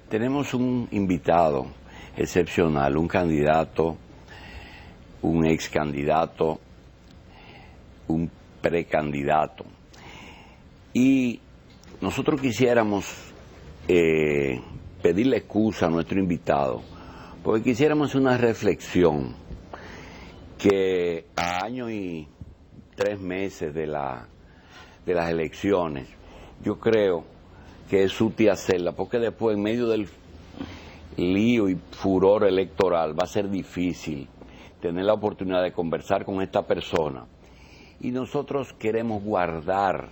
Tenemos un invitado excepcional, un candidato, un ex candidato, un precandidato. Y nosotros quisiéramos pedirle excusa a nuestro invitado, porque quisiéramos una reflexión que a año y 3 meses de las elecciones, yo creo que es útil hacerla, porque después, en medio del lío y furor electoral, va a ser difícil tener la oportunidad de conversar con esta persona. Y nosotros queremos guardar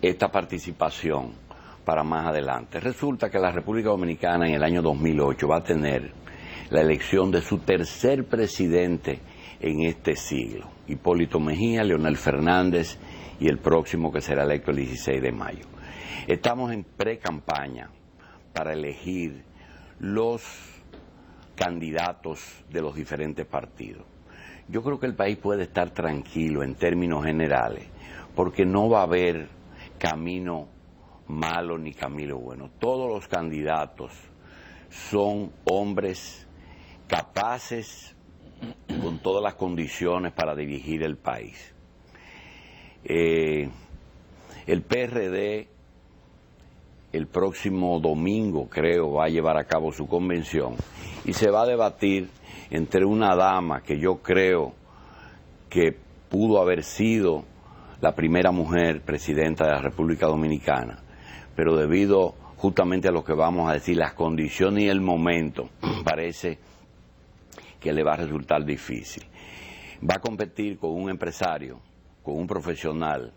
esta participación para más adelante. Resulta que la República Dominicana en el año 2008 va a tener la elección de su tercer presidente en este siglo. Hipólito Mejía, Leonel Fernández y el próximo que será electo el 16 de mayo. Estamos en pre-campaña para elegir los candidatos de los diferentes partidos. Yo creo que el país puede estar tranquilo en términos generales, porque no va a haber camino malo ni camino bueno. Todos los candidatos son hombres capaces, con todas las condiciones para dirigir el país. El PRD el próximo domingo, creo, va a llevar a cabo su convención y se va a debatir entre una dama que yo creo que pudo haber sido la primera mujer presidenta de la República Dominicana, pero debido justamente a lo que vamos a decir, las condiciones y el momento, parece que le va a resultar difícil. Va a competir con un empresario, con un profesional,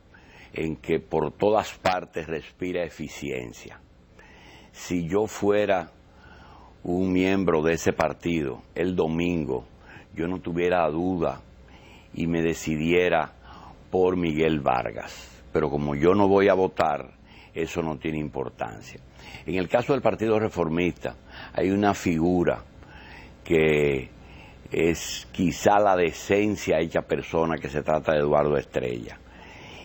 en que por todas partes respira eficiencia. Si yo fuera un miembro de ese partido, el domingo, yo no tuviera duda y me decidiera por Miguel Vargas. Pero como yo no voy a votar, eso no tiene importancia. En el caso del Partido Reformista, hay una figura que es quizá la decencia hecha persona, que se trata de Eduardo Estrella.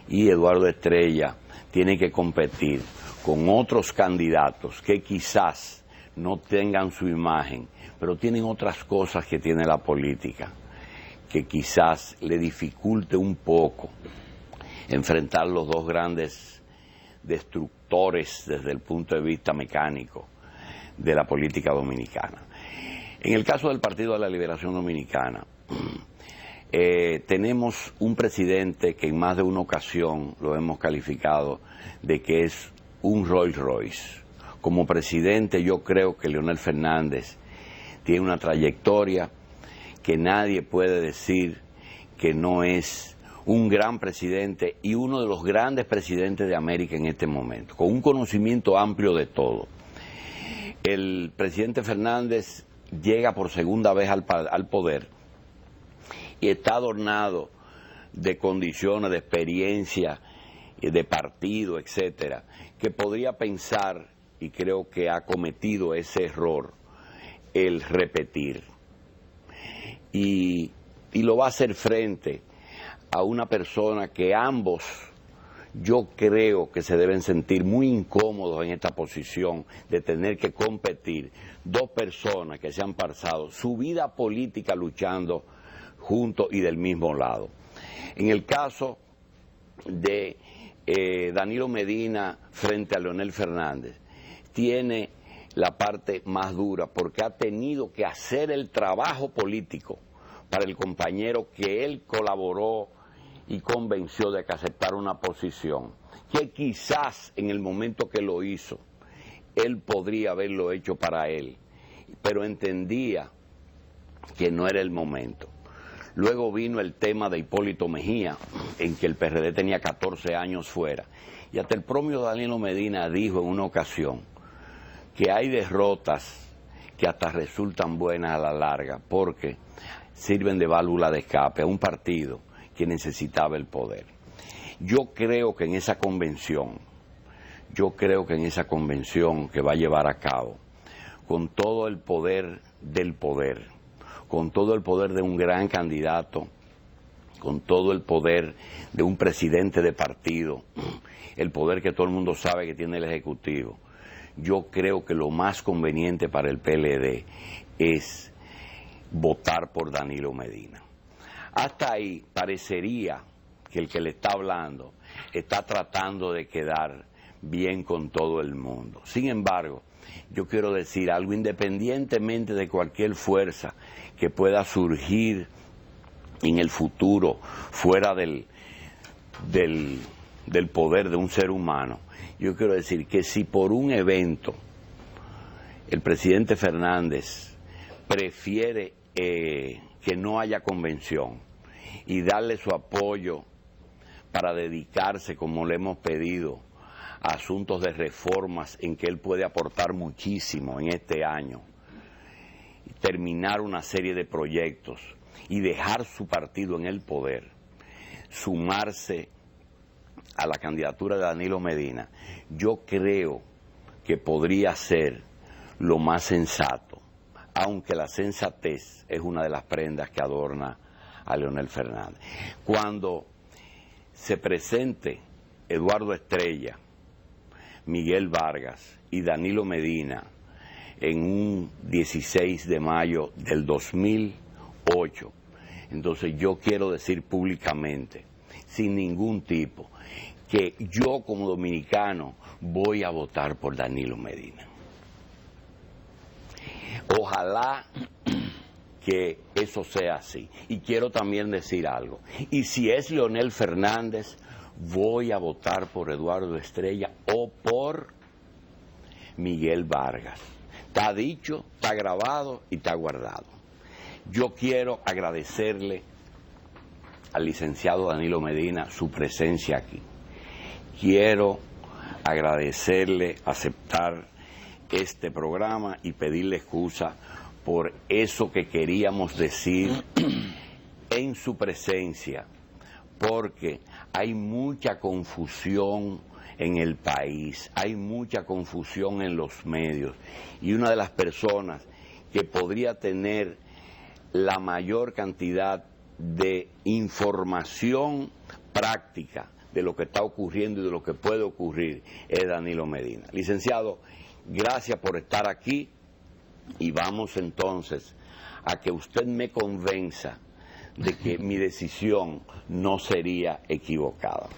Y Eduardo Estrella tiene que competir con otros candidatos que quizás no tengan su imagen, pero tienen otras cosas que tiene la política, que quizás le dificulte un poco enfrentar los dos grandes destructores desde el punto de vista mecánico de la política dominicana. En el caso del Partido de la Liberación Dominicana, tenemos un presidente que en más de una ocasión lo hemos calificado de que es un Rolls Royce. Como presidente, yo creo que Leonel Fernández tiene una trayectoria que nadie puede decir que no es un gran presidente y uno de los grandes presidentes de América en este momento, con un conocimiento amplio de todo. El presidente Fernández llega por segunda vez al poder y está adornado de condiciones, de experiencia, de partido, etcétera, que podría pensar, y creo que ha cometido ese error, el repetir. Y lo va a hacer frente a una persona que ambos, yo creo que se deben sentir muy incómodos en esta posición de tener que competir dos personas que se han pasado su vida política luchando juntos y del mismo lado. En el caso de Danilo Medina frente a Leonel Fernández, tiene la parte más dura porque ha tenido que hacer el trabajo político para el compañero que él colaboró y convenció de que aceptara una posición, que quizás en el momento que lo hizo, él podría haberlo hecho para él, pero entendía que no era el momento. Luego vino el tema de Hipólito Mejía, en que el PRD tenía 14 años fuera. Y hasta el propio Danilo Medina dijo en una ocasión que hay derrotas que hasta resultan buenas a la larga, porque sirven de válvula de escape a un partido que necesitaba el poder. Yo creo que en esa convención que va a llevar a cabo, con todo el poder del poder, con todo el poder de un gran candidato con todo el poder de un presidente de partido, el poder que todo el mundo sabe que tiene el Ejecutivo, yo creo que lo más conveniente para el PLD es votar por Danilo Medina. Hasta ahí parecería que el que le está hablando está tratando de quedar bien con todo el mundo. Sin embargo, yo quiero decir algo, independientemente de cualquier fuerza que pueda surgir en el futuro fuera del poder de un ser humano, yo quiero decir que si por un evento el presidente Fernández prefiere que no haya convención y darle su apoyo para dedicarse, como le hemos pedido, a asuntos de reformas en que él puede aportar muchísimo en este año, terminar una serie de proyectos y dejar su partido en el poder, sumarse a la candidatura de Danilo Medina, yo creo que podría ser lo más sensato, aunque la sensatez es una de las prendas que adorna a Leonel Fernández. Cuando se presente Eduardo Estrella, Miguel Vargas y Danilo Medina en un 16 de mayo del 2008, entonces yo quiero decir públicamente, sin ningún tipo, que yo como dominicano voy a votar por Danilo Medina. Ojalá que eso sea así. Y quiero también decir algo. Y si es Leonel Fernández, voy a votar por Eduardo Estrella o por Miguel Vargas. Está dicho, está grabado y está guardado. Yo quiero agradecerle al licenciado Danilo Medina su presencia aquí. Quiero agradecerle aceptar este programa y pedirle excusa por eso que queríamos decir en su presencia, porque hay mucha confusión en el país, hay mucha confusión en los medios, y una de las personas que podría tener la mayor cantidad de información práctica de lo que está ocurriendo y de lo que puede ocurrir es Danilo Medina. Licenciado, gracias por estar aquí y vamos entonces a que usted me convenza de que mi decisión no sería equivocada.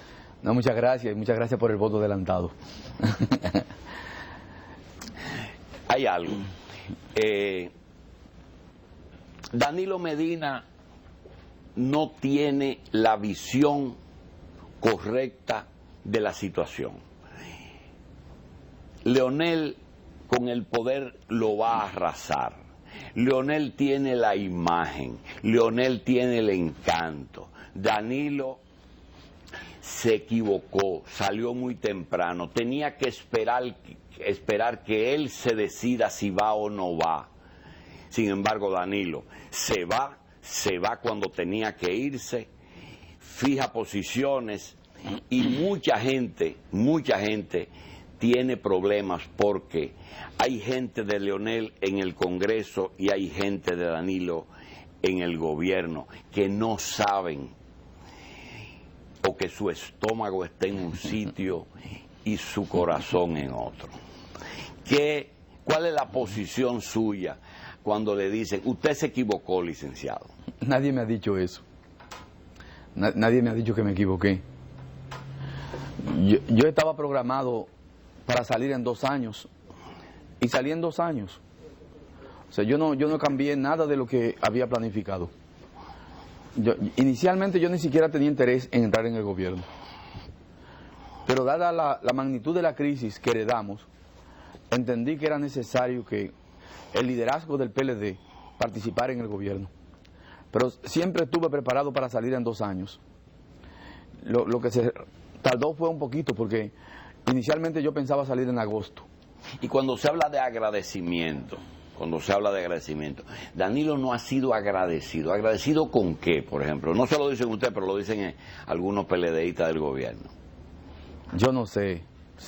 No, muchas gracias por el voto adelantado. Hay algo. Danilo Medina no tiene la visión correcta de la situación. Leonel con el poder lo va a arrasar. Leonel tiene la imagen, Leonel tiene el encanto. Danilo se equivocó, salió muy temprano, tenía que esperar que él se decida si va o no va. Sin embargo, Danilo se va cuando tenía que irse, fija posiciones y mucha gente tiene problemas porque hay gente de Leonel en el Congreso y hay gente de Danilo en el gobierno que no saben o que su estómago está en un sitio y su corazón en otro. ¿Cuál es la posición suya cuando le dicen, usted se equivocó, licenciado? Nadie me ha dicho eso. Nadie me ha dicho que me equivoqué. Yo estaba programado para salir en 2 años y salí en 2 años. O sea, yo no cambié nada de lo que había planificado. Inicialmente yo ni siquiera tenía interés en entrar en el gobierno. Pero dada la magnitud de la crisis que heredamos, entendí que era necesario que el liderazgo del PLD participara en el gobierno. Pero siempre estuve preparado para salir en 2 años. Lo que se tardó fue un poquito porque inicialmente yo pensaba salir en agosto. Y cuando se habla de agradecimiento, Danilo no ha sido agradecido. ¿Agradecido con qué, por ejemplo? No se lo dicen ustedes, pero lo dicen algunos PLDistas del gobierno. Yo no sé.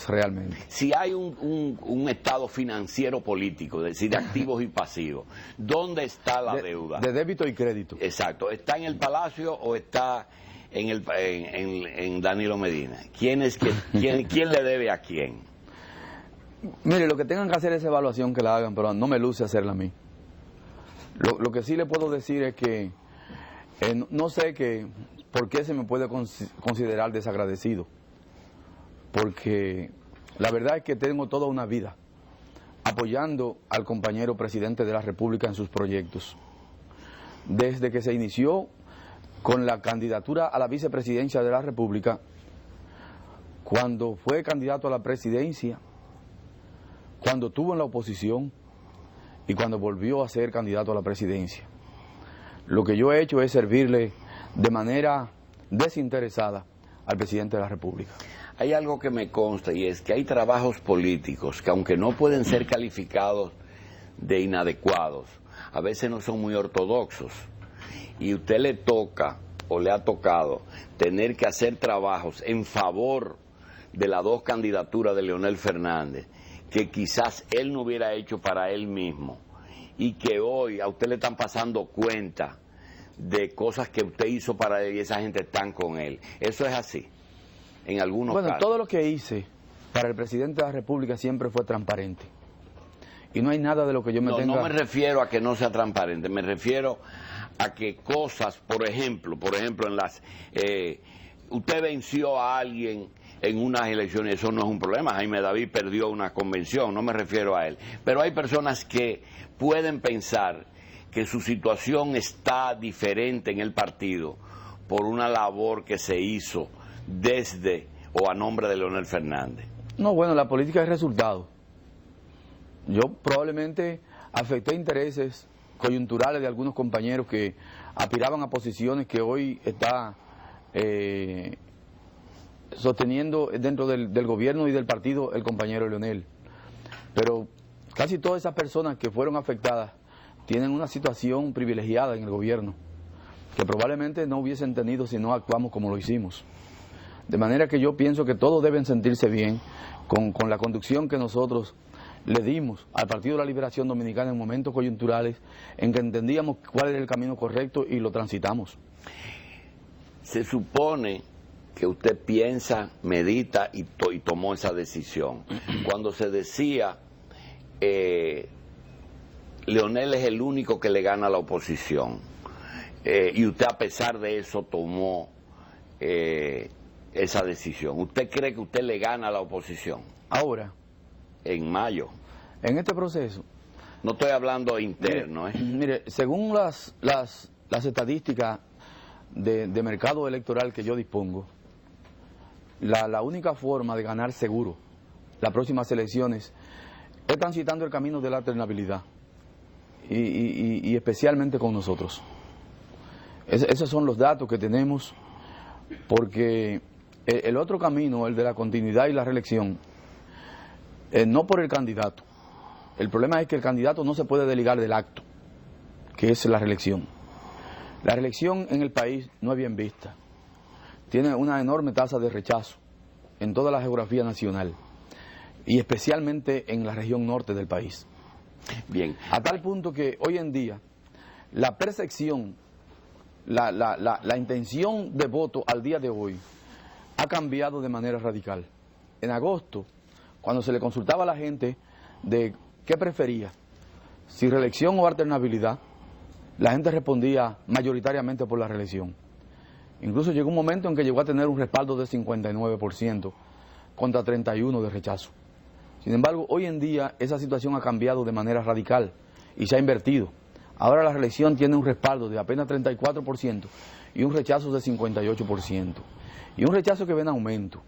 realmente. Si hay un estado financiero político, es decir, de activos y pasivos, ¿dónde está la deuda? De débito y crédito. Exacto. ¿Está en el Palacio o está en Danilo Medina? ¿Quién le debe a quién? Mire, lo que tengan que hacer es evaluación que la hagan, pero no me luce hacerla a mí. Lo que sí le puedo decir es que no sé por qué se me puede considerar desagradecido. Porque la verdad es que tengo toda una vida apoyando al compañero presidente de la República en sus proyectos. Desde que se inició con la candidatura a la vicepresidencia de la República, cuando fue candidato a la presidencia, cuando estuvo en la oposición y cuando volvió a ser candidato a la presidencia. Lo que yo he hecho es servirle de manera desinteresada al presidente de la República. Hay algo que me consta y es que hay trabajos políticos que, aunque no pueden ser calificados de inadecuados, a veces no son muy ortodoxos, y usted le toca o le ha tocado tener que hacer trabajos en favor de las dos candidaturas de Leonel Fernández que quizás él no hubiera hecho para él mismo, y que hoy a usted le están pasando cuenta de cosas que usted hizo para él y esa gente están con él. Eso es así, en algunos casos. Todo lo que hice para el presidente de la República siempre fue transparente. Y no hay nada de lo que yo me tenga... No me refiero a que no sea transparente, me refiero a que cosas, por ejemplo, en las... usted venció a alguien en unas elecciones, eso no es un problema. Jaime David perdió una convención, no me refiero a él. Pero hay personas que pueden pensar que su situación está diferente en el partido por una labor que se hizo desde o a nombre de Leonel Fernández. No, bueno, la política es resultado. Yo probablemente afecté intereses coyunturales de algunos compañeros que aspiraban a posiciones que hoy está sosteniendo dentro del gobierno y del partido el compañero Leonel. Pero casi todas esas personas que fueron afectadas tienen una situación privilegiada en el gobierno, que probablemente no hubiesen tenido si no actuamos como lo hicimos. De manera que yo pienso que todos deben sentirse bien con la conducción que nosotros le dimos al Partido de la Liberación Dominicana en momentos coyunturales en que entendíamos cuál era el camino correcto y lo transitamos. Se supone que usted piensa, medita y tomó esa decisión. Cuando se decía, Leonel es el único que le gana a la oposición, y usted a pesar de eso tomó esa decisión. ¿Usted cree que usted le gana a la oposición? Ahora. En mayo. En este proceso. No estoy hablando interno. Mire, según las estadísticas de mercado electoral que yo dispongo, la única forma de ganar seguro las próximas elecciones es transitando el camino de la alternabilidad y especialmente con nosotros. Esos son los datos que tenemos, porque el otro camino, el de la continuidad y la reelección, no por el candidato. El problema es que el candidato no se puede desligar del acto, que es la reelección. La reelección en el país no es bien vista. Tiene una enorme tasa de rechazo en toda la geografía nacional y especialmente en la región norte del país. Bien. A tal punto que hoy en día la percepción, la intención de voto al día de hoy ha cambiado de manera radical. En agosto, cuando se le consultaba a la gente de qué prefería, si reelección o alternabilidad, la gente respondía mayoritariamente por la reelección. Incluso llegó un momento en que llegó a tener un respaldo de 59% contra 31% de rechazo. Sin embargo, hoy en día esa situación ha cambiado de manera radical y se ha invertido. Ahora la reelección tiene un respaldo de apenas 34% y un rechazo de 58%. Y un rechazo que ve en aumento,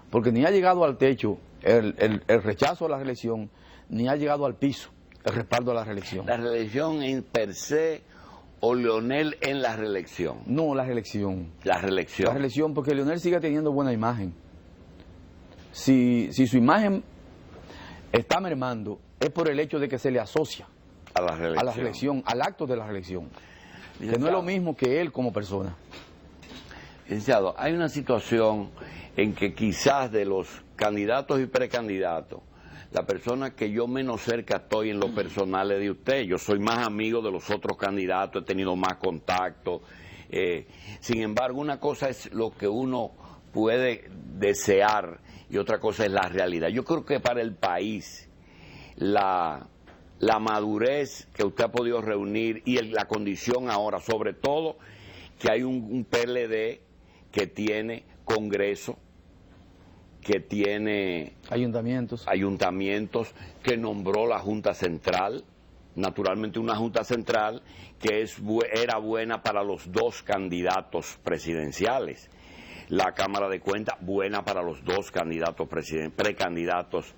porque ni ha llegado al techo el rechazo a la reelección, ni ha llegado al piso el respaldo a la reelección. ¿La reelección en per se o Leonel en la reelección? No, la reelección. La reelección. La reelección, porque Leonel sigue teniendo buena imagen. Si su imagen está mermando, es por el hecho de que se le asocia a la reelección, al acto de la reelección, que no es lo mismo que él como persona. Licenciado, hay una situación en que quizás de los candidatos y precandidatos, la persona que yo menos cerca estoy en lo personal es de usted. Yo soy más amigo de los otros candidatos, he tenido más contacto. Sin embargo, una cosa es lo que uno puede desear y otra cosa es la realidad. Yo creo que para el país la madurez que usted ha podido reunir y la condición ahora, sobre todo que hay un PLD que tiene Congreso, que tiene ayuntamientos, que nombró la Junta Central, naturalmente una Junta Central que era buena para los dos candidatos presidenciales. La Cámara de Cuentas, buena para los dos candidatos precandidatos.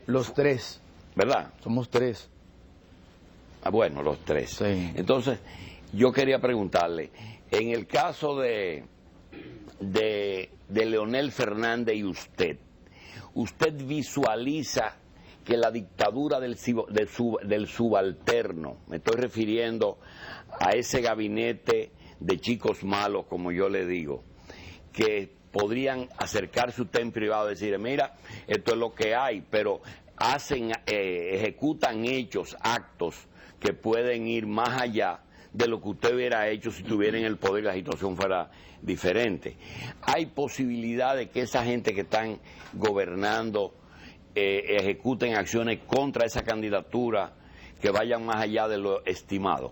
Los tres. ¿Verdad? Somos tres. Ah, bueno, los tres. Sí. Entonces, yo quería preguntarle, en el caso de Leonel Fernández y ¿usted visualiza que la dictadura del subalterno, me estoy refiriendo a ese gabinete de chicos malos, como yo le digo, que podrían acercarse a usted en privado y decir, mira, esto es lo que hay, pero ejecutan hechos, actos que pueden ir más allá de lo que usted hubiera hecho si tuviera en el poder y la situación fuera diferente? ¿Hay posibilidad de que esa gente que están gobernando ejecuten acciones contra esa candidatura que vayan más allá de lo estimado?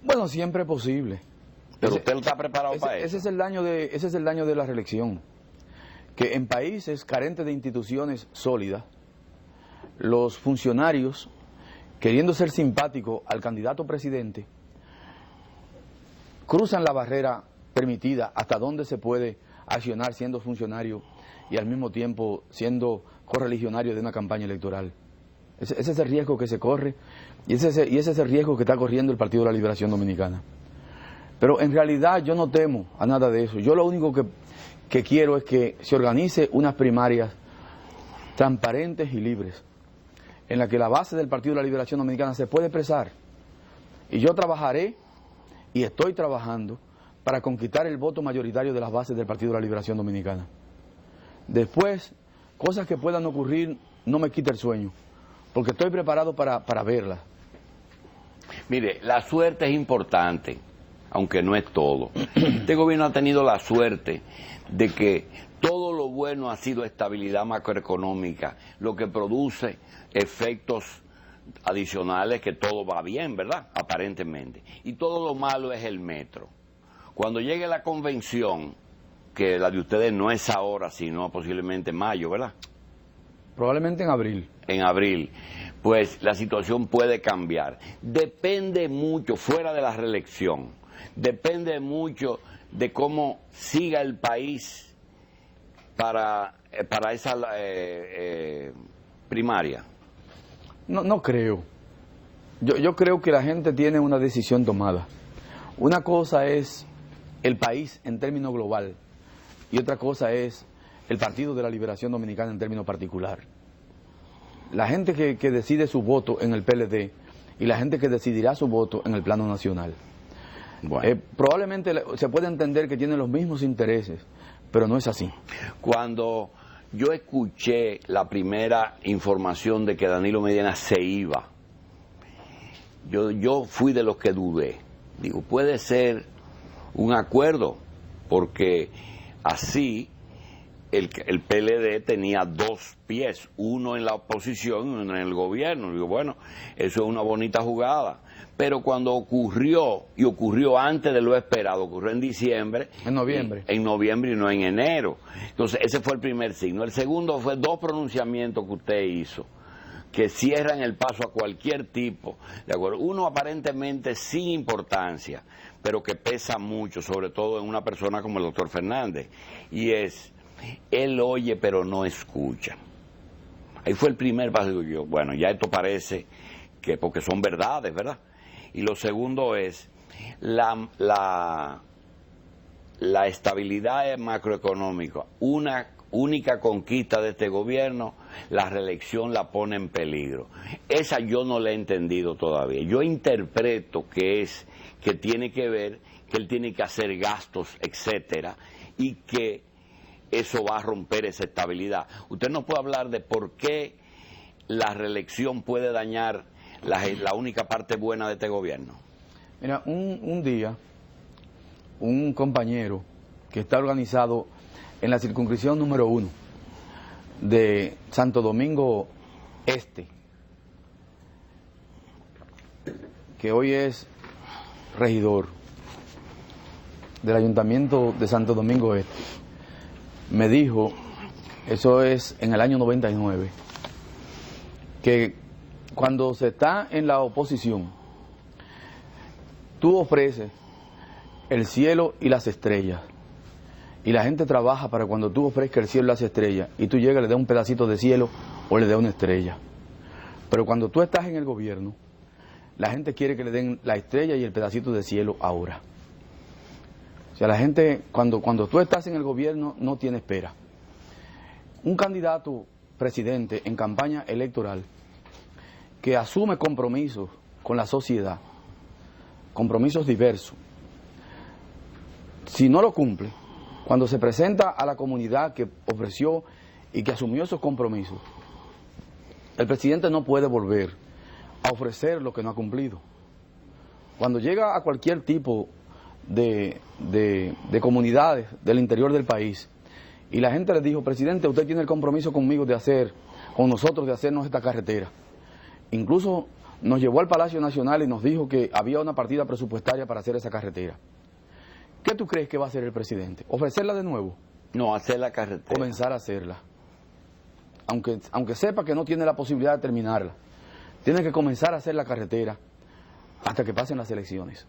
Bueno, siempre es posible. Pero usted no está preparado para eso. Ese es el daño de la reelección. Que en países carentes de instituciones sólidas, los funcionarios, queriendo ser simpáticos al candidato presidente, cruzan la barrera permitida hasta donde se puede accionar siendo funcionario y al mismo tiempo siendo correligionario de una campaña electoral. Ese es el riesgo que se corre y ese es el riesgo que está corriendo el Partido de la Liberación Dominicana. Pero en realidad yo no temo a nada de eso. Yo lo único que quiero es que se organice unas primarias transparentes y libres, en la que la base del Partido de la Liberación Dominicana se puede expresar. Y yo trabajaré y estoy trabajando para conquistar el voto mayoritario de las bases del Partido de la Liberación Dominicana. Después, cosas que puedan ocurrir no me quita el sueño, porque estoy preparado para verlas. Mire, la suerte es importante, aunque no es todo. Este gobierno ha tenido la suerte de que todo lo bueno ha sido estabilidad macroeconómica, lo que produce efectos adicionales, que todo va bien, ¿verdad? Aparentemente. Y todo lo malo es el metro. Cuando llegue la convención, que la de ustedes no es ahora, sino posiblemente en mayo, ¿verdad? Probablemente en abril. En abril, pues la situación puede cambiar. Depende mucho, fuera de la reelección, depende mucho de cómo siga el país para esa primaria. No creo. Yo creo que la gente tiene una decisión tomada. Una cosa es el país en términos global y otra cosa es el Partido de la Liberación Dominicana en términos particular. La gente que decide su voto en el PLD y la gente que decidirá su voto en el plano nacional. Bueno. Probablemente se puede entender que tienen los mismos intereses, pero no es así. Cuando yo escuché la primera información de que Danilo Medina se iba, yo fui de los que dudé. Digo, puede ser un acuerdo, porque así el PLD tenía dos pies, uno en la oposición y uno en el gobierno. Digo, bueno, eso es una bonita jugada. Pero cuando ocurrió, y ocurrió antes de lo esperado, ocurrió en diciembre. En noviembre. En noviembre y no en enero. Entonces, ese fue el primer signo. El segundo fue dos pronunciamientos que usted hizo, que cierran el paso a cualquier tipo de acuerdo. Uno aparentemente sin importancia, pero que pesa mucho, sobre todo en una persona como el doctor Fernández, y es, él oye pero no escucha. Ahí fue el primer paso. Digo yo, bueno, ya esto parece que, porque son verdades, ¿verdad? Y lo segundo es la estabilidad macroeconómica. Una única conquista de este gobierno, la reelección la pone en peligro. Esa yo no la he entendido todavía. Yo interpreto que tiene que ver que él tiene que hacer gastos, etcétera, y que eso va a romper esa estabilidad. Usted no puede hablar de por qué la reelección puede dañar la única parte buena de este gobierno. Mira, un día, un compañero que está organizado en la circunscripción número 1 de Santo Domingo Este, que hoy es regidor del Ayuntamiento de Santo Domingo Este, me dijo, eso es en el año 99, que cuando se está en la oposición, tú ofreces el cielo y las estrellas, y la gente trabaja para cuando tú ofrezcas el cielo y las estrellas, y tú llegas, le das un pedacito de cielo o le das una estrella. Pero cuando tú estás en el gobierno, la gente quiere que le den la estrella y el pedacito de cielo ahora. O sea, la gente, cuando tú estás en el gobierno, no tiene espera. Un candidato presidente en campaña electoral que asume compromisos con la sociedad, compromisos diversos, si no lo cumple, cuando se presenta a la comunidad que ofreció y que asumió esos compromisos, el presidente no puede volver a ofrecer lo que no ha cumplido. Cuando llega a cualquier tipo de comunidades del interior del país y la gente le dijo, presidente, usted tiene el compromiso conmigo con nosotros de hacernos esta carretera. Incluso nos llevó al Palacio Nacional y nos dijo que había una partida presupuestaria para hacer esa carretera. ¿Qué tú crees que va a hacer el presidente? ¿Ofrecerla de nuevo? No, hacer la carretera. Comenzar a hacerla. Aunque sepa que no tiene la posibilidad de terminarla, tiene que comenzar a hacer la carretera hasta que pasen las elecciones.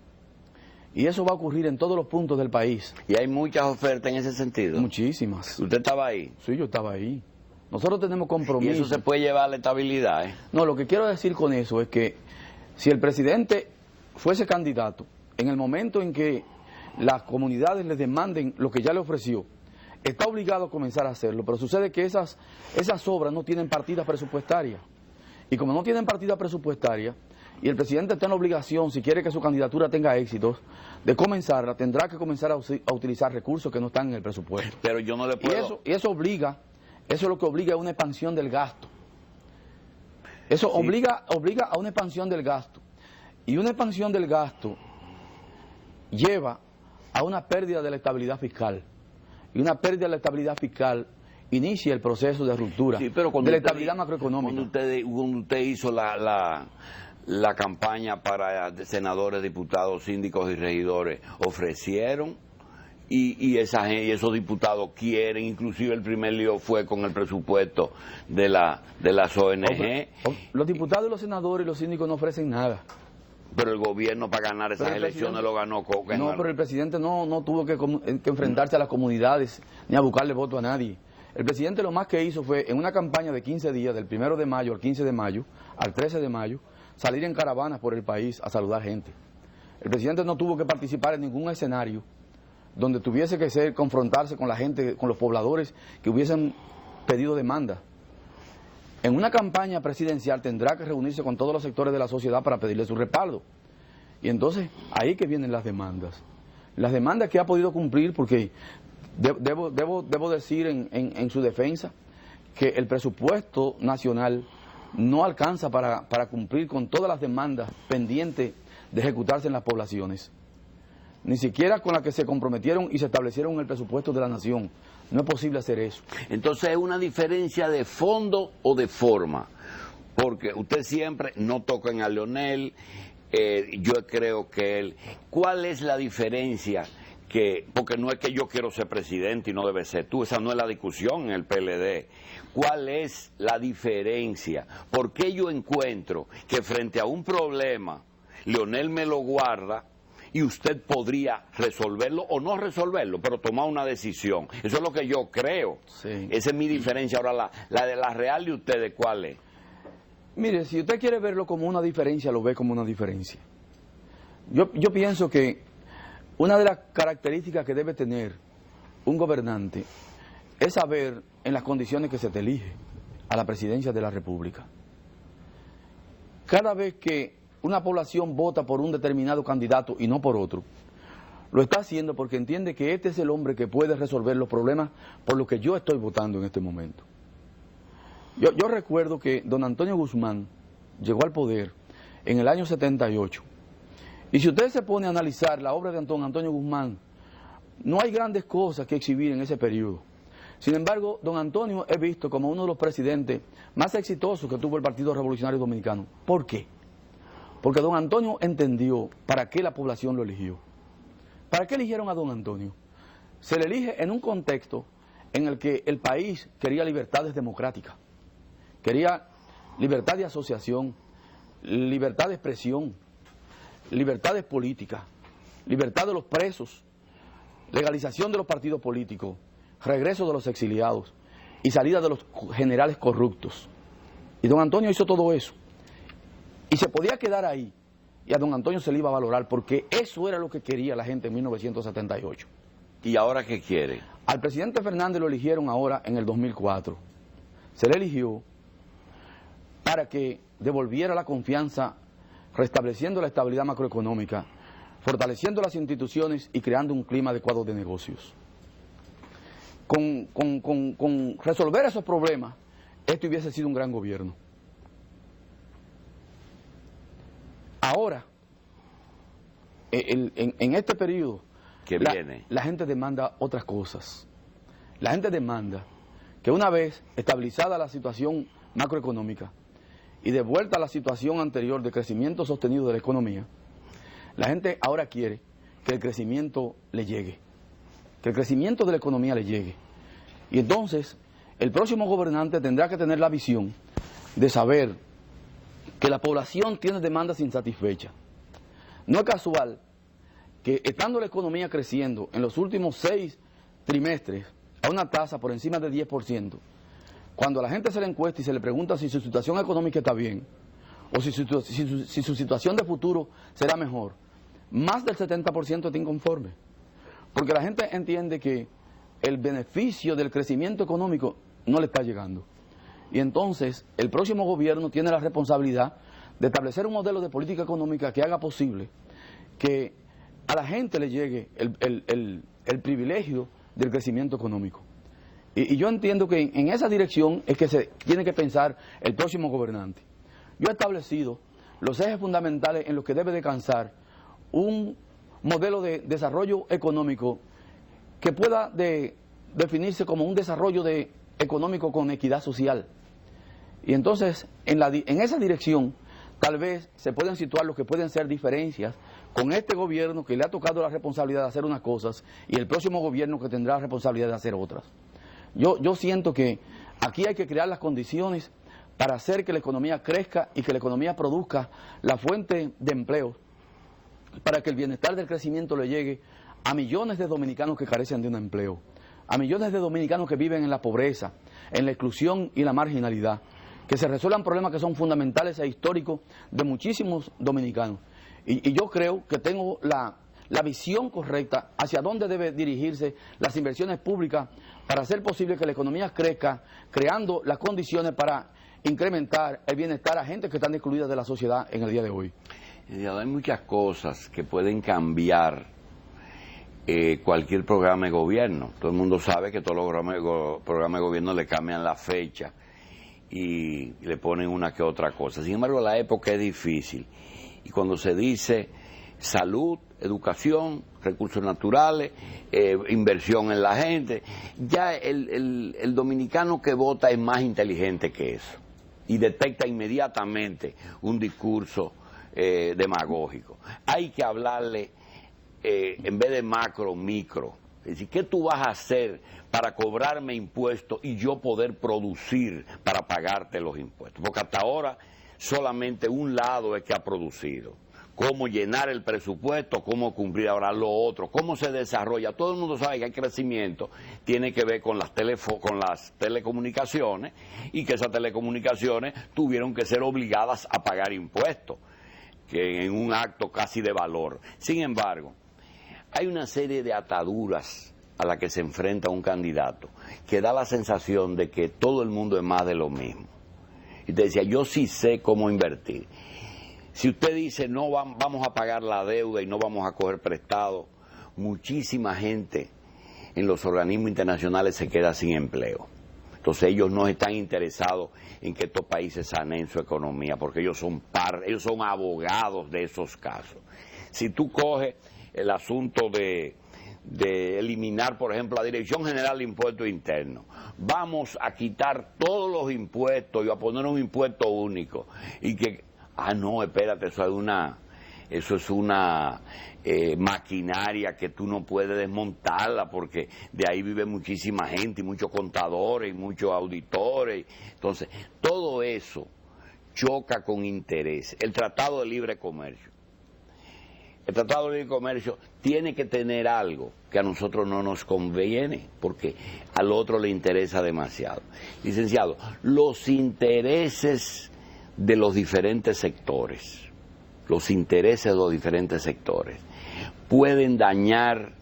Y eso va a ocurrir en todos los puntos del país. ¿Y hay muchas ofertas en ese sentido? Muchísimas. ¿Usted estaba ahí? Sí, yo estaba ahí. Nosotros tenemos compromiso. ¿Y eso se puede llevar a la estabilidad? No, lo que quiero decir con eso es que si el presidente fuese candidato, en el momento en que las comunidades le demanden lo que ya le ofreció, está obligado a comenzar a hacerlo, pero sucede que esas obras no tienen partida presupuestaria. Y como no tienen partida presupuestaria, y el presidente está en la obligación, si quiere que su candidatura tenga éxitos, de comenzarla, tendrá que comenzar a utilizar recursos que no están en el presupuesto. Pero yo no le puedo... Y eso es lo que obliga a una expansión del gasto. Eso sí. obliga a una expansión del gasto. Y una expansión del gasto lleva a una pérdida de la estabilidad fiscal. Y una pérdida de la estabilidad fiscal inicia el proceso de ruptura de la estabilidad macroeconómica. Cuando usted hizo la campaña para senadores, diputados, síndicos y regidores, ofrecieron y esos diputados quieren, inclusive el primer lío fue con el presupuesto de las ONG. Los diputados y los senadores y los síndicos no ofrecen nada. Pero el gobierno para ganar esas elecciones lo ganó. No, pero el presidente no tuvo que enfrentarse a las comunidades ni a buscarle voto a nadie. El presidente lo más que hizo fue, en una campaña de 15 días, del 1 de mayo al 15 de mayo, al 13 de mayo, salir en caravanas por el país a saludar gente. El presidente no tuvo que participar en ningún escenario donde tuviese que confrontarse con la gente, con los pobladores que hubiesen pedido demanda. En una campaña presidencial tendrá que reunirse con todos los sectores de la sociedad para pedirle su respaldo. Y entonces, ahí que vienen las demandas. Las demandas que ha podido cumplir, porque debo decir en su defensa que el presupuesto nacional no alcanza para cumplir con todas las demandas pendientes de ejecutarse en las poblaciones. Ni siquiera con las que se comprometieron y se establecieron en el presupuesto de la nación. No es posible hacer eso. Entonces, ¿es una diferencia de fondo o de forma? Porque usted siempre no toca a Leonel, yo creo que él... ¿Cuál es la diferencia? Porque no es que yo quiero ser presidente y no debe ser tú, esa no es la discusión en el PLD. ¿Cuál es la diferencia? ¿Por qué yo encuentro que frente a un problema, Leonel me lo guarda y usted podría resolverlo o no resolverlo, pero tomar una decisión? Eso es lo que yo creo. Sí. Esa es mi diferencia. Ahora, la de la real de ustedes, ¿cuál es? Mire, si usted quiere verlo como una diferencia, lo ve como una diferencia. Yo pienso que una de las características que debe tener un gobernante es saber en las condiciones que se te elige a la presidencia de la República. Cada vez que una población vota por un determinado candidato y no por otro, lo está haciendo porque entiende que este es el hombre que puede resolver los problemas por los que yo estoy votando en este momento. Yo recuerdo que don Antonio Guzmán llegó al poder en el año 78. Y si usted se pone a analizar la obra de don Antonio Guzmán, no hay grandes cosas que exhibir en ese periodo. Sin embargo, don Antonio es visto como uno de los presidentes más exitosos que tuvo el Partido Revolucionario Dominicano. ¿Por qué? Porque don Antonio entendió para qué la población lo eligió. ¿Para qué eligieron a don Antonio? Se le elige en un contexto en el que el país quería libertades democráticas, quería libertad de asociación, libertad de expresión, libertades políticas, libertad de los presos, legalización de los partidos políticos, regreso de los exiliados y salida de los generales corruptos. Y don Antonio hizo todo eso. Y se podía quedar ahí, y a don Antonio se le iba a valorar, porque eso era lo que quería la gente en 1978. ¿Y ahora qué quiere? Al presidente Fernández lo eligieron ahora en el 2004. Se le eligió para que devolviera la confianza, restableciendo la estabilidad macroeconómica, fortaleciendo las instituciones y creando un clima adecuado de negocios. Con resolver esos problemas, este hubiese sido un gran gobierno. Ahora, en este periodo, la gente demanda otras cosas. La gente demanda que una vez estabilizada la situación macroeconómica y de vuelta a la situación anterior de crecimiento sostenido de la economía, la gente ahora quiere que el crecimiento le llegue, que el crecimiento de la economía le llegue. Y entonces, el próximo gobernante tendrá que tener la visión de saber que la población tiene demandas insatisfechas. No es casual que, estando la economía creciendo en los últimos 6 trimestres a una tasa por encima del 10%, cuando a la gente se le encuesta y se le pregunta si su situación económica está bien, o si su situación de futuro será mejor, más del 70% está inconforme. Porque la gente entiende que el beneficio del crecimiento económico no le está llegando. Y entonces el próximo gobierno tiene la responsabilidad de establecer un modelo de política económica que haga posible que a la gente le llegue el privilegio del crecimiento económico. Y yo entiendo que en esa dirección es que se tiene que pensar el próximo gobernante. Yo he establecido los ejes fundamentales en los que debe descansar un modelo de desarrollo económico que pueda definirse como un desarrollo económico con equidad social. Y entonces, en esa dirección, tal vez se pueden situar lo que pueden ser diferencias con este gobierno que le ha tocado la responsabilidad de hacer unas cosas y el próximo gobierno que tendrá la responsabilidad de hacer otras. Yo siento que aquí hay que crear las condiciones para hacer que la economía crezca y que la economía produzca la fuente de empleo, para que el bienestar del crecimiento le llegue a millones de dominicanos que carecen de un empleo, a millones de dominicanos que viven en la pobreza, en la exclusión y la marginalidad, que se resuelvan problemas que son fundamentales e históricos de muchísimos dominicanos. Y yo creo que tengo la visión correcta hacia dónde debe dirigirse las inversiones públicas para hacer posible que la economía crezca, creando las condiciones para incrementar el bienestar a gente que están excluidas de la sociedad en el día de hoy. Hay muchas cosas que pueden cambiar cualquier programa de gobierno. Todo el mundo sabe que todos los programas de gobierno le cambian la fecha y le ponen una que otra cosa. Sin embargo, la época es difícil. Y cuando se dice salud, educación, recursos naturales, inversión en la gente, ya el dominicano que vota es más inteligente que eso y detecta inmediatamente un discurso demagógico. Hay que hablarle en vez de macro, micro. Es decir, ¿qué tú vas a hacer para cobrarme impuestos y yo poder producir para pagarte los impuestos? Porque hasta ahora solamente un lado es que ha producido. Cómo llenar el presupuesto, cómo cumplir ahora lo otro, cómo se desarrolla. Todo el mundo sabe que el crecimiento tiene que ver con las telecomunicaciones y que esas telecomunicaciones tuvieron que ser obligadas a pagar impuestos, que en un acto casi de valor. Sin embargo, hay una serie de ataduras a las que se enfrenta un candidato que da la sensación de que todo el mundo es más de lo mismo. Y te decía, yo sí sé cómo invertir. Si usted dice, no vamos a pagar la deuda y no vamos a coger prestado, muchísima gente en los organismos internacionales se queda sin empleo. Entonces ellos no están interesados en que estos países saneen su economía, porque ellos son abogados de esos casos. Si tú coges el asunto de eliminar, por ejemplo, la Dirección General de Impuestos Internos, vamos a quitar todos los impuestos y a poner un impuesto único, y que, no, espérate, eso es una maquinaria que tú no puedes desmontarla, porque de ahí vive muchísima gente y muchos contadores y muchos auditores. Entonces, todo eso choca con interés. El Tratado de Libre Comercio. El Tratado de Libre Comercio tiene que tener algo que a nosotros no nos conviene, porque al otro le interesa demasiado. Licenciado, los intereses de los diferentes sectores, pueden dañar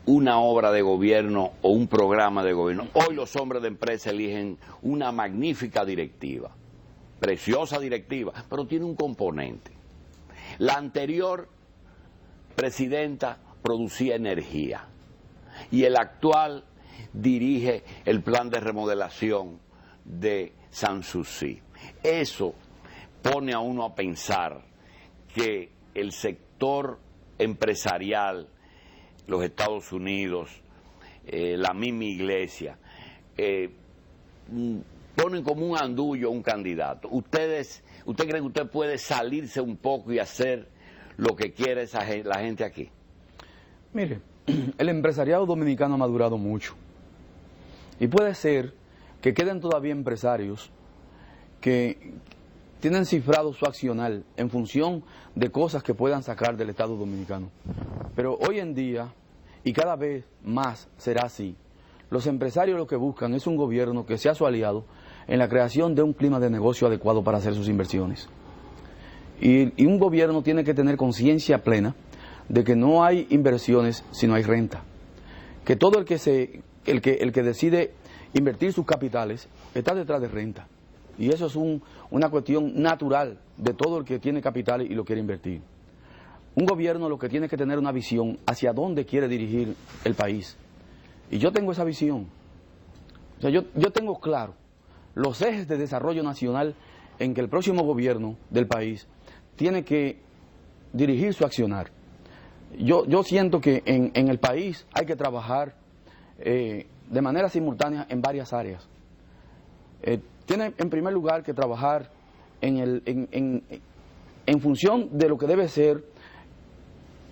una obra de gobierno o un programa de gobierno. Hoy los hombres de empresa eligen una magnífica directiva, preciosa directiva, pero tiene un componente. La anterior presidenta producía energía y el actual dirige el plan de remodelación de Sanssouci. Eso pone a uno a pensar que el sector empresarial, los Estados Unidos, la misma iglesia, ponen como un andullo a un candidato. ¿Usted cree que usted puede salirse un poco y hacer lo que quiere la gente aquí? Mire, el empresariado dominicano ha madurado mucho. Y puede ser que queden todavía empresarios que tienen cifrado su accional en función de cosas que puedan sacar del Estado dominicano. Pero hoy en día, y cada vez más será así, los empresarios lo que buscan es un gobierno que sea su aliado en la creación de un clima de negocio adecuado para hacer sus inversiones. Y un gobierno tiene que tener conciencia plena de que no hay inversiones si no hay renta. Que todo el que decide invertir sus capitales está detrás de renta. Y eso es una cuestión natural de todo el que tiene capital y lo quiere invertir. Un gobierno lo que tiene que tener una visión hacia dónde quiere dirigir el país. Y yo tengo esa visión. O sea, yo tengo claro los ejes de desarrollo nacional en que el próximo gobierno del país tiene que dirigir su accionar. Yo siento que en el país hay que trabajar de manera simultánea en varias áreas. Tiene en primer lugar que trabajar en función de lo que debe ser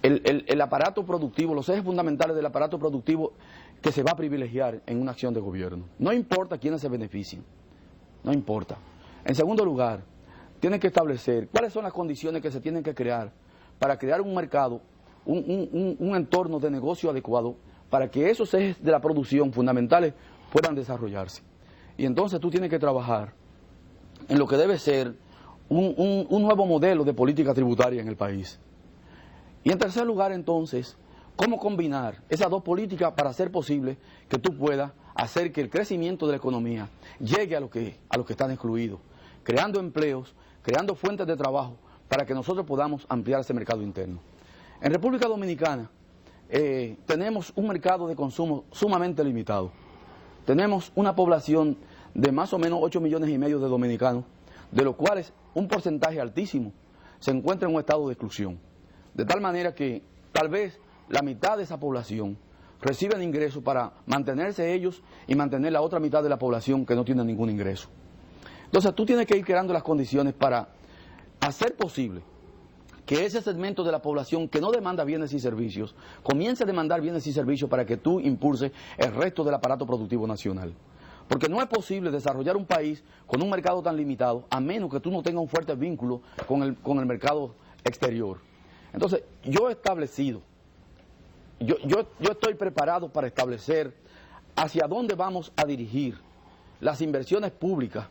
el aparato productivo, los ejes fundamentales del aparato productivo que se va a privilegiar en una acción de gobierno. No importa quiénes se beneficien, no importa. En segundo lugar, tiene que establecer cuáles son las condiciones que se tienen que crear para crear un mercado, un entorno de negocio adecuado para que esos ejes de la producción fundamentales puedan desarrollarse. Y entonces tú tienes que trabajar en lo que debe ser un nuevo modelo de política tributaria en el país. Y en tercer lugar, entonces, cómo combinar esas dos políticas para hacer posible que tú puedas hacer que el crecimiento de la economía llegue a los que están excluidos, creando empleos, creando fuentes de trabajo para que nosotros podamos ampliar ese mercado interno. En República Dominicana tenemos un mercado de consumo sumamente limitado. Tenemos una población de más o menos 8,5 millones de dominicanos, de los cuales un porcentaje altísimo se encuentra en un estado de exclusión. De tal manera que tal vez la mitad de esa población reciben ingresos para mantenerse ellos y mantener la otra mitad de la población que no tiene ningún ingreso. Entonces tú tienes que ir creando las condiciones para hacer posible que ese segmento de la población que no demanda bienes y servicios comience a demandar bienes y servicios para que tú impulses el resto del aparato productivo nacional. Porque no es posible desarrollar un país con un mercado tan limitado a menos que tú no tengas un fuerte vínculo con el mercado exterior. Entonces, yo he establecido, yo estoy preparado para establecer hacia dónde vamos a dirigir las inversiones públicas,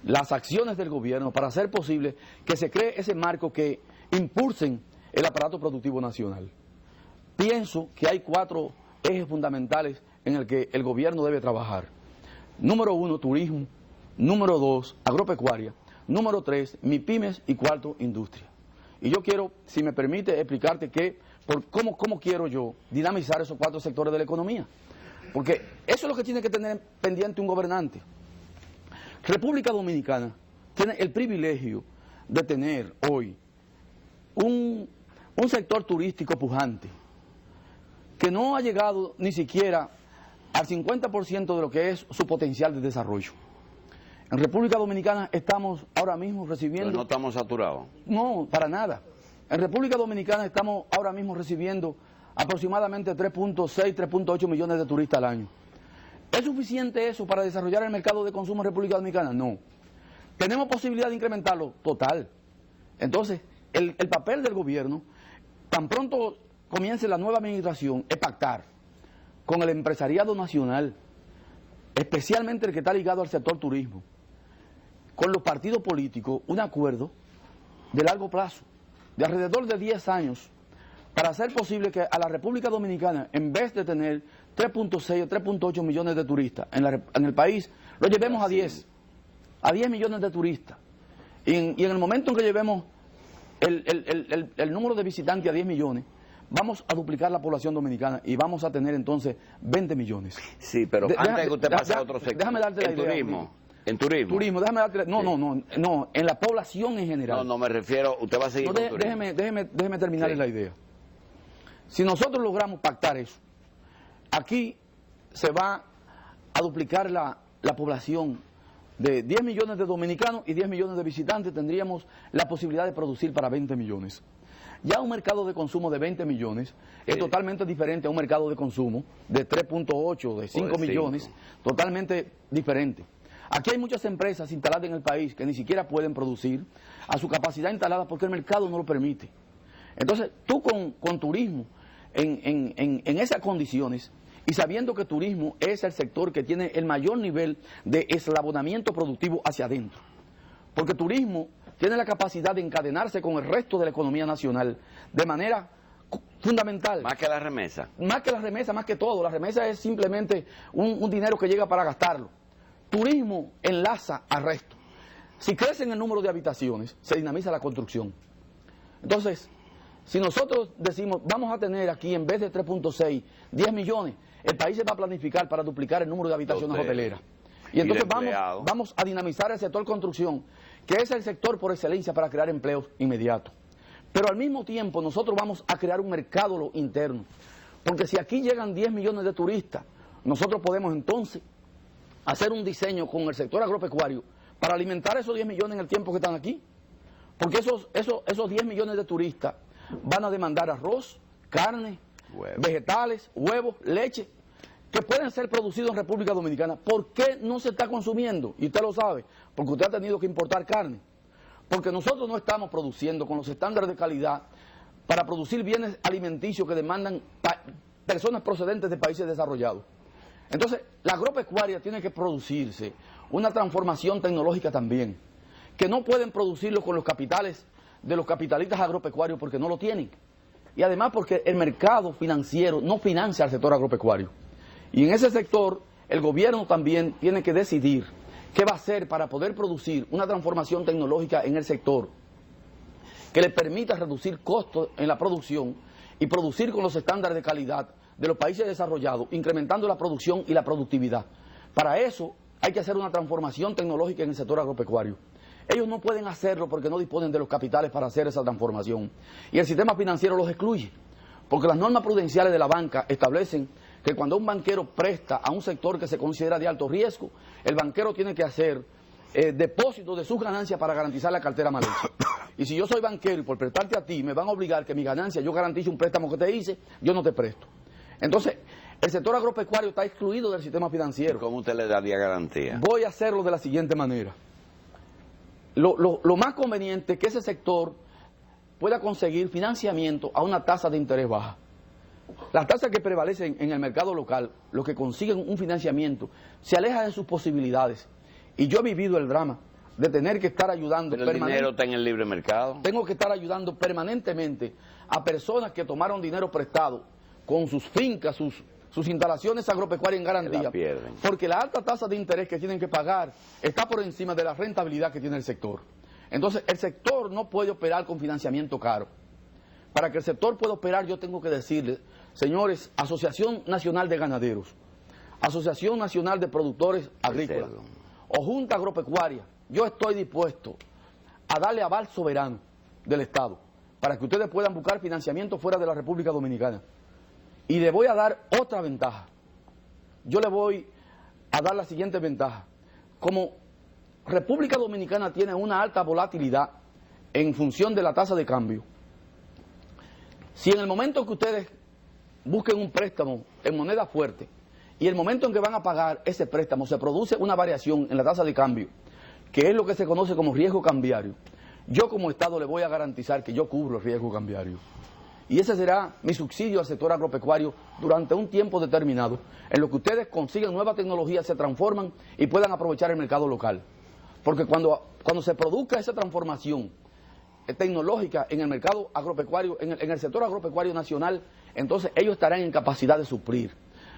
las acciones del gobierno para hacer posible que se cree ese marco que impulsen el aparato productivo nacional. Pienso que hay 4 ejes fundamentales en el que el gobierno debe trabajar. Número 1, turismo. Número 2, agropecuaria. Número 3, MIPYMES y 4, industria. Y yo quiero, si me permite, explicarte qué por cómo quiero yo dinamizar esos 4 sectores de la economía. Porque eso es lo que tiene que tener pendiente un gobernante. República Dominicana tiene el privilegio de tener hoy un sector turístico pujante que no ha llegado ni siquiera al 50% de lo que es su potencial de desarrollo. En República Dominicana estamos ahora mismo recibiendo... Pero no estamos saturados. No, para nada. En República Dominicana estamos ahora mismo recibiendo aproximadamente 3.6, 3.8 millones de turistas al año. ¿Es suficiente eso para desarrollar el mercado de consumo en República Dominicana? No. ¿Tenemos posibilidad de incrementarlo? Total. Entonces, el papel del gobierno, tan pronto comience la nueva administración, es pactar con el empresariado nacional, especialmente el que está ligado al sector turismo, con los partidos políticos, un acuerdo de largo plazo, de alrededor de 10 años, para hacer posible que a la República Dominicana, en vez de tener 3.6 o 3.8 millones de turistas en el país, lo llevemos a 10 millones de turistas. Y en el momento en que llevemos el número de visitantes a 10 millones, vamos a duplicar la población dominicana y vamos a tener entonces 20 millones. Sí, pero antes de que usted pase a otro sector. Déjame darte la idea. Turismo. En turismo. Turismo, déjame darte... No, en la población en general. No, me refiero... Usted va a seguir con turismo. Déjeme terminarle la idea. Si nosotros logramos pactar eso, aquí se va a duplicar la población de 10 millones de dominicanos y 10 millones de visitantes, tendríamos la posibilidad de producir para 20 millones. Ya un mercado de consumo de 20 millones es totalmente diferente a un mercado de consumo de 3.8, de 5 millones, totalmente diferente. Aquí hay muchas empresas instaladas en el país que ni siquiera pueden producir a su capacidad instalada porque el mercado no lo permite. Entonces, tú con turismo, en esas condiciones, y sabiendo que turismo es el sector que tiene el mayor nivel de eslabonamiento productivo hacia adentro, porque turismo tiene la capacidad de encadenarse con el resto de la economía nacional de manera fundamental. Más que la remesa. Más que la remesa, más que todo. La remesa es simplemente un dinero que llega para gastarlo. Turismo enlaza al resto. Si crece en el número de habitaciones, se dinamiza la construcción. Entonces, si nosotros decimos, vamos a tener aquí en vez de 3.6, 10 millones, el país se va a planificar para duplicar el número de habitaciones hoteleras. Y entonces vamos a dinamizar el sector construcción, que es el sector por excelencia para crear empleos inmediatos. Pero al mismo tiempo nosotros vamos a crear un mercado interno, porque si aquí llegan 10 millones de turistas, nosotros podemos entonces hacer un diseño con el sector agropecuario para alimentar esos 10 millones en el tiempo que están aquí. Porque esos 10 millones de turistas van a demandar arroz, carne, vegetales, huevos, leche, que pueden ser producidos en República Dominicana. ¿Por qué no se está consumiendo? Y usted lo sabe, porque usted ha tenido que importar carne. Porque nosotros no estamos produciendo con los estándares de calidad para producir bienes alimenticios que demandan personas procedentes de países desarrollados. Entonces, la agropecuaria tiene que producirse una transformación tecnológica también, que no pueden producirlo con los capitales de los capitalistas agropecuarios porque no lo tienen. Y además porque el mercado financiero no financia al sector agropecuario. Y en ese sector, el gobierno también tiene que decidir qué va a hacer para poder producir una transformación tecnológica en el sector que le permita reducir costos en la producción y producir con los estándares de calidad de los países desarrollados, incrementando la producción y la productividad. Para eso hay que hacer una transformación tecnológica en el sector agropecuario. Ellos no pueden hacerlo porque no disponen de los capitales para hacer esa transformación. Y el sistema financiero los excluye, porque las normas prudenciales de la banca establecen que cuando un banquero presta a un sector que se considera de alto riesgo, el banquero tiene que hacer depósitos de sus ganancias para garantizar la cartera mal hecha. Y si yo soy banquero y por prestarte a ti me van a obligar que mi ganancia yo garantice un préstamo que te hice, yo no te presto. Entonces, el sector agropecuario está excluido del sistema financiero. ¿Cómo usted le daría garantía? Voy a hacerlo de la siguiente manera. Lo más conveniente es que ese sector pueda conseguir financiamiento a una tasa de interés baja. Las tasas que prevalecen en el mercado local, los que consiguen un financiamiento, se alejan de sus posibilidades. Y yo he vivido el drama de tener que estar ayudando. Pero el dinero está en el libre mercado. Tengo que estar ayudando permanentemente a personas que tomaron dinero prestado con sus fincas, sus instalaciones agropecuarias en garantía, porque la alta tasa de interés que tienen que pagar está por encima de la rentabilidad que tiene el sector. Entonces, el sector no puede operar con financiamiento caro. para que el sector pueda operar, yo tengo que decirles, señores, Asociación Nacional de Ganaderos, Asociación Nacional de Productores Agrícolas o Junta Agropecuaria, yo estoy dispuesto a darle aval soberano del Estado para que ustedes puedan buscar financiamiento fuera de la República Dominicana. Y le voy a dar otra ventaja. Yo le voy a dar la siguiente ventaja. Como República Dominicana tiene una alta volatilidad en función de la tasa de cambio, si en el momento que ustedes busquen un préstamo en moneda fuerte y el momento en que van a pagar ese préstamo se produce una variación en la tasa de cambio, que es lo que se conoce como riesgo cambiario, yo como Estado le voy a garantizar que yo cubro el riesgo cambiario. Y ese será mi subsidio al sector agropecuario durante un tiempo determinado, en lo que ustedes consiguen nueva tecnología, se transforman y puedan aprovechar el mercado local. Porque cuando se produzca esa transformación tecnológica en el mercado agropecuario, en el sector agropecuario nacional, entonces ellos estarán en capacidad de suplir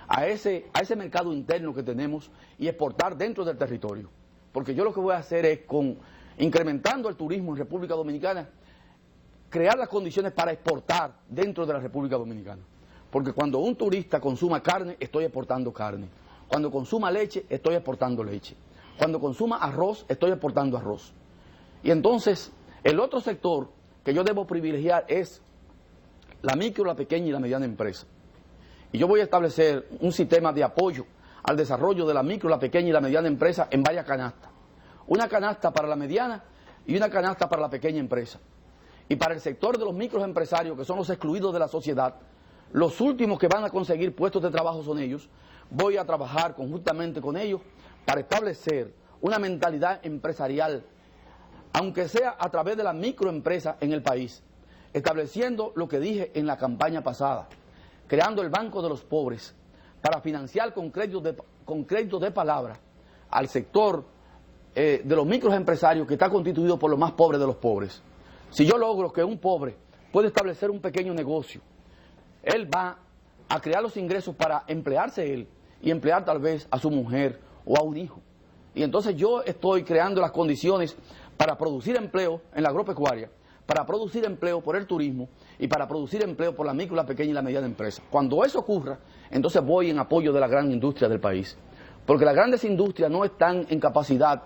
a ese mercado interno que tenemos y exportar dentro del territorio. Porque yo lo que voy a hacer es, incrementando el turismo en República Dominicana, crear las condiciones para exportar dentro de la República Dominicana. Porque cuando un turista consuma carne, estoy exportando carne. Cuando consuma leche, estoy exportando leche. Cuando consuma arroz, estoy exportando arroz. Y entonces, el otro sector que yo debo privilegiar es la micro, la pequeña y la mediana empresa. Y yo voy a establecer un sistema de apoyo al desarrollo de la micro, la pequeña y la mediana empresa en varias canastas. Una canasta para la mediana y una canasta para la pequeña empresa. Y para el sector de los microempresarios, que son los excluidos de la sociedad, los últimos que van a conseguir puestos de trabajo son ellos, voy a trabajar conjuntamente con ellos para establecer una mentalidad empresarial, aunque sea a través de la microempresa en el país, estableciendo lo que dije en la campaña pasada, creando el Banco de los Pobres para financiar con crédito de palabra al sector de los microempresarios que está constituido por los más pobres de los pobres. Si yo logro que un pobre pueda establecer un pequeño negocio, él va a crear los ingresos para emplearse él y emplear tal vez a su mujer o a un hijo. Y entonces yo estoy creando las condiciones para producir empleo en la agropecuaria, para producir empleo por el turismo y para producir empleo por la micro, la pequeña y la mediana empresa. Cuando eso ocurra, entonces voy en apoyo de la gran industria del país. Porque las grandes industrias no están en capacidad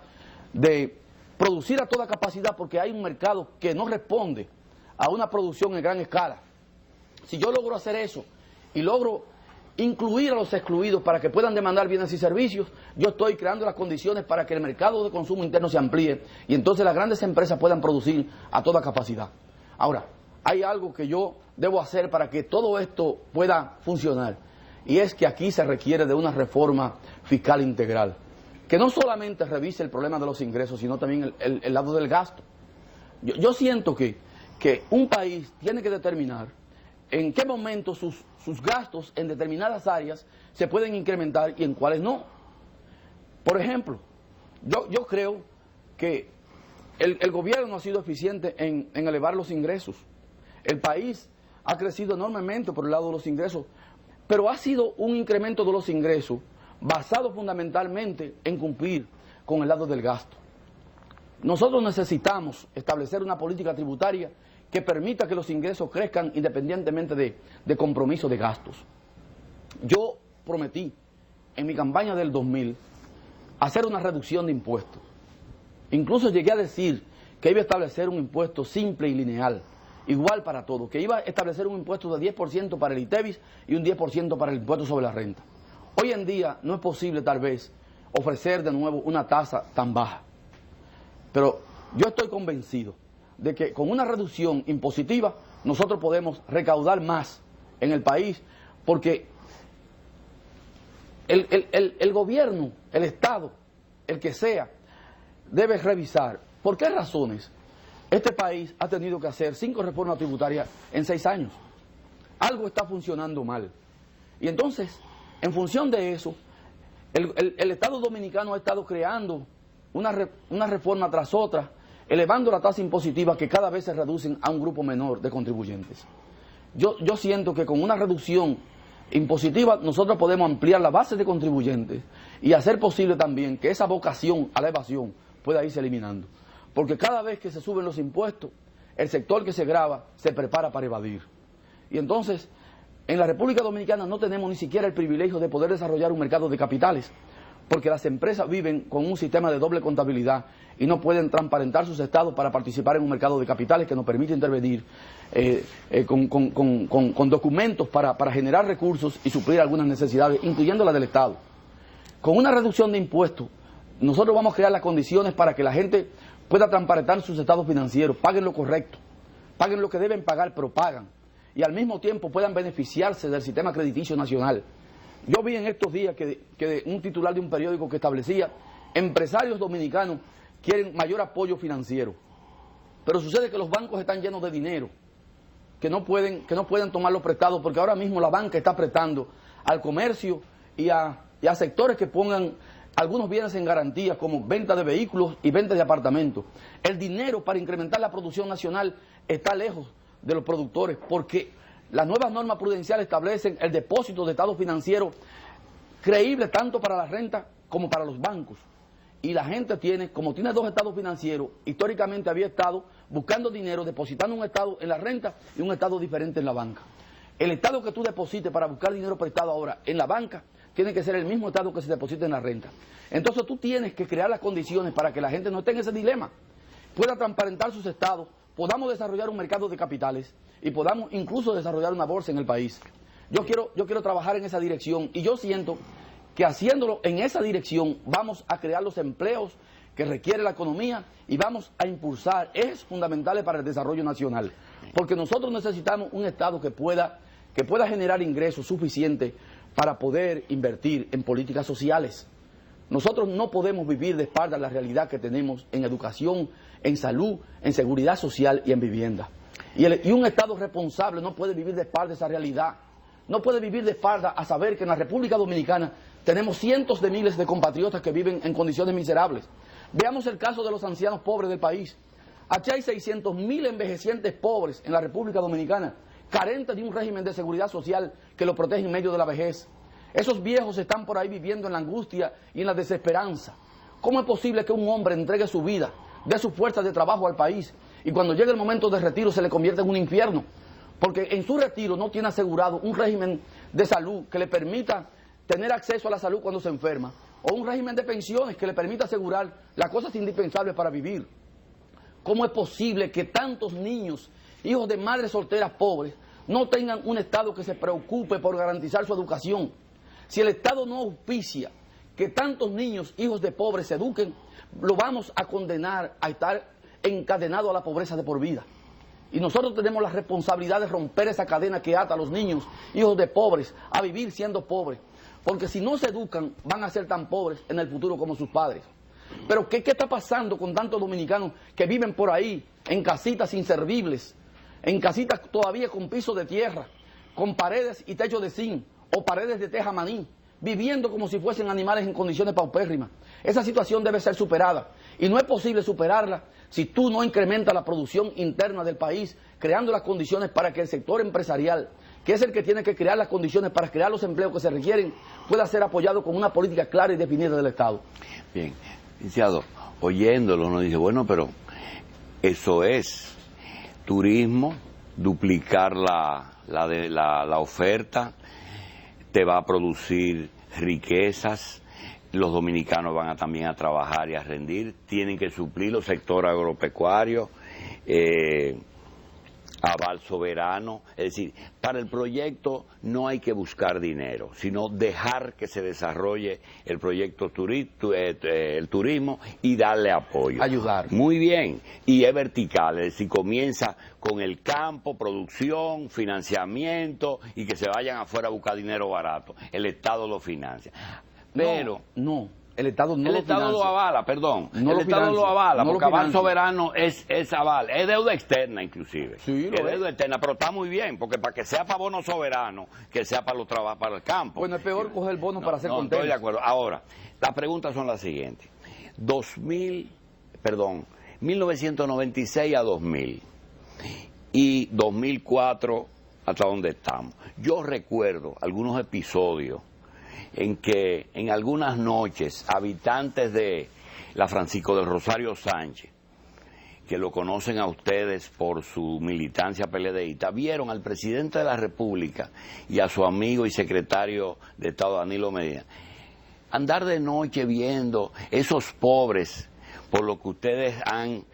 de producir a toda capacidad porque hay un mercado que no responde a una producción en gran escala. Si yo logro hacer eso y logro incluir a los excluidos para que puedan demandar bienes y servicios, yo estoy creando las condiciones para que el mercado de consumo interno se amplíe y entonces las grandes empresas puedan producir a toda capacidad. Ahora, hay algo que yo debo hacer para que todo esto pueda funcionar y es que aquí se requiere de una reforma fiscal integral que no solamente revise el problema de los ingresos, sino también el lado del gasto. Yo siento que un país tiene que determinar en qué momento sus gastos en determinadas áreas se pueden incrementar y en cuáles no. Por ejemplo, yo creo que el gobierno no ha sido eficiente en elevar los ingresos. El país ha crecido enormemente por el lado de los ingresos, pero ha sido un incremento de los ingresos basado fundamentalmente en cumplir con el lado del gasto. Nosotros necesitamos establecer una política tributaria que permita que los ingresos crezcan independientemente de compromiso de gastos. Yo prometí en mi campaña del 2000 hacer una reducción de impuestos. Incluso llegué a decir que iba a establecer un impuesto simple y lineal, igual para todos, que iba a establecer un impuesto de 10% para el ITEVIS y un 10% para el impuesto sobre la renta. Hoy en día no es posible tal vez ofrecer de nuevo una tasa tan baja, pero yo estoy convencido de que con una reducción impositiva nosotros podemos recaudar más en el país, porque el gobierno, el Estado, el que sea, debe revisar por qué razones este país ha tenido que hacer 5 reformas tributarias en 6 años. Algo está funcionando mal. Y entonces, en función de eso, el Estado dominicano ha estado creando una reforma tras otra, elevando la tasa impositiva que cada vez se reducen a un grupo menor de contribuyentes. Yo siento que con una reducción impositiva nosotros podemos ampliar la base de contribuyentes y hacer posible también que esa vocación a la evasión pueda irse eliminando. Porque cada vez que se suben los impuestos, el sector que se grava se prepara para evadir. Y entonces, en la República Dominicana no tenemos ni siquiera el privilegio de poder desarrollar un mercado de capitales, porque las empresas viven con un sistema de doble contabilidad y no pueden transparentar sus estados para participar en un mercado de capitales que nos permite intervenir con documentos para generar recursos y suplir algunas necesidades, incluyendo la del Estado. Con una reducción de impuestos, nosotros vamos a crear las condiciones para que la gente pueda transparentar sus estados financieros, paguen lo correcto, paguen lo que deben pagar, pero pagan, y al mismo tiempo puedan beneficiarse del sistema crediticio nacional. Yo vi en estos días que un titular de un periódico que establecía empresarios dominicanos quieren mayor apoyo financiero, pero sucede que los bancos están llenos de dinero, que no pueden tomarlo prestado, porque ahora mismo la banca está prestando al comercio y a sectores que pongan algunos bienes en garantía, como venta de vehículos y venta de apartamentos. El dinero para incrementar la producción nacional está lejos de los productores, porque las nuevas normas prudenciales establecen el depósito de estados financieros creíble tanto para la renta como para los bancos. Y la gente como tiene dos estados financieros, históricamente había estado buscando dinero, depositando un estado en la renta y un estado diferente en la banca. El estado que tú deposites para buscar dinero prestado ahora en la banca tiene que ser el mismo estado que se deposita en la renta. Entonces tú tienes que crear las condiciones para que la gente no esté en ese dilema, pueda transparentar sus estados, podamos desarrollar un mercado de capitales y podamos incluso desarrollar una bolsa en el país. Yo quiero trabajar en esa dirección, y yo siento que haciéndolo en esa dirección vamos a crear los empleos que requiere la economía y vamos a impulsar ejes fundamentales para el desarrollo nacional, porque nosotros necesitamos un Estado que pueda generar ingresos suficientes para poder invertir en políticas sociales. Nosotros no podemos vivir de espaldas la realidad que tenemos en educación, en salud, en seguridad social y en vivienda. Y un Estado responsable no puede vivir de espaldas esa realidad. No puede vivir de espaldas a saber que en la República Dominicana tenemos cientos de miles de compatriotas que viven en condiciones miserables. Veamos el caso de los ancianos pobres del país. Aquí hay 600.000 envejecientes pobres en la República Dominicana, carentes de un régimen de seguridad social que los protege en medio de la vejez. Esos viejos están por ahí viviendo en la angustia y en la desesperanza. ¿Cómo es posible que un hombre entregue su vida, dé su fuerza de trabajo al país, y cuando llegue el momento de retiro se le convierta en un infierno? Porque en su retiro no tiene asegurado un régimen de salud que le permita tener acceso a la salud cuando se enferma, o un régimen de pensiones que le permita asegurar las cosas indispensables para vivir. ¿Cómo es posible que tantos niños, hijos de madres solteras pobres, no tengan un Estado que se preocupe por garantizar su educación? Si el Estado no auspicia que tantos niños, hijos de pobres, se eduquen, lo vamos a condenar a estar encadenado a la pobreza de por vida. Y nosotros tenemos la responsabilidad de romper esa cadena que ata a los niños, hijos de pobres, a vivir siendo pobres. Porque si no se educan, van a ser tan pobres en el futuro como sus padres. Pero ¿qué está pasando con tantos dominicanos que viven por ahí, en casitas inservibles, en casitas todavía con piso de tierra, con paredes y techo de zinc, o paredes de teja maní, viviendo como si fuesen animales en condiciones paupérrimas? Esa situación debe ser superada, y no es posible superarla si tú no incrementas la producción interna del país, creando las condiciones para que el sector empresarial, que es el que tiene que crear las condiciones para crear los empleos que se requieren, pueda ser apoyado con una política clara y definida del Estado. Bien, licenciado, oyéndolo nos dice, bueno, pero eso es turismo, duplicar la oferta, te va a producir riquezas, los dominicanos van también a trabajar y a rendir, tienen que suplir los sectores agropecuarios, aval soberano. Es decir, para el proyecto no hay que buscar dinero, sino dejar que se desarrolle el proyecto el turismo y darle apoyo. Ayudar. Muy bien, y es vertical, es decir, comienza con el campo, producción, financiamiento, y que se vayan afuera a buscar dinero barato. El Estado lo financia. Pero no, el Estado no lo financia. El Estado lo avala, perdón. No el Estado lo avala, porque aval soberano es aval. Es deuda externa, inclusive. Sí, es deuda externa, pero está muy bien, porque para que sea para bono soberano, que sea para los trabajos, para el campo. Bueno, es peor coger bono para hacer contentos. Estoy de acuerdo. Ahora, las preguntas son las siguientes. 1996 a 2000 y 2004 hasta donde estamos. Yo recuerdo algunos episodios en que en algunas noches habitantes de la Francisco del Rosario Sánchez, que lo conocen a ustedes por su militancia PLDista, vieron al presidente de la República y a su amigo y secretario de Estado, Danilo Medina, andar de noche viendo esos pobres por lo que ustedes han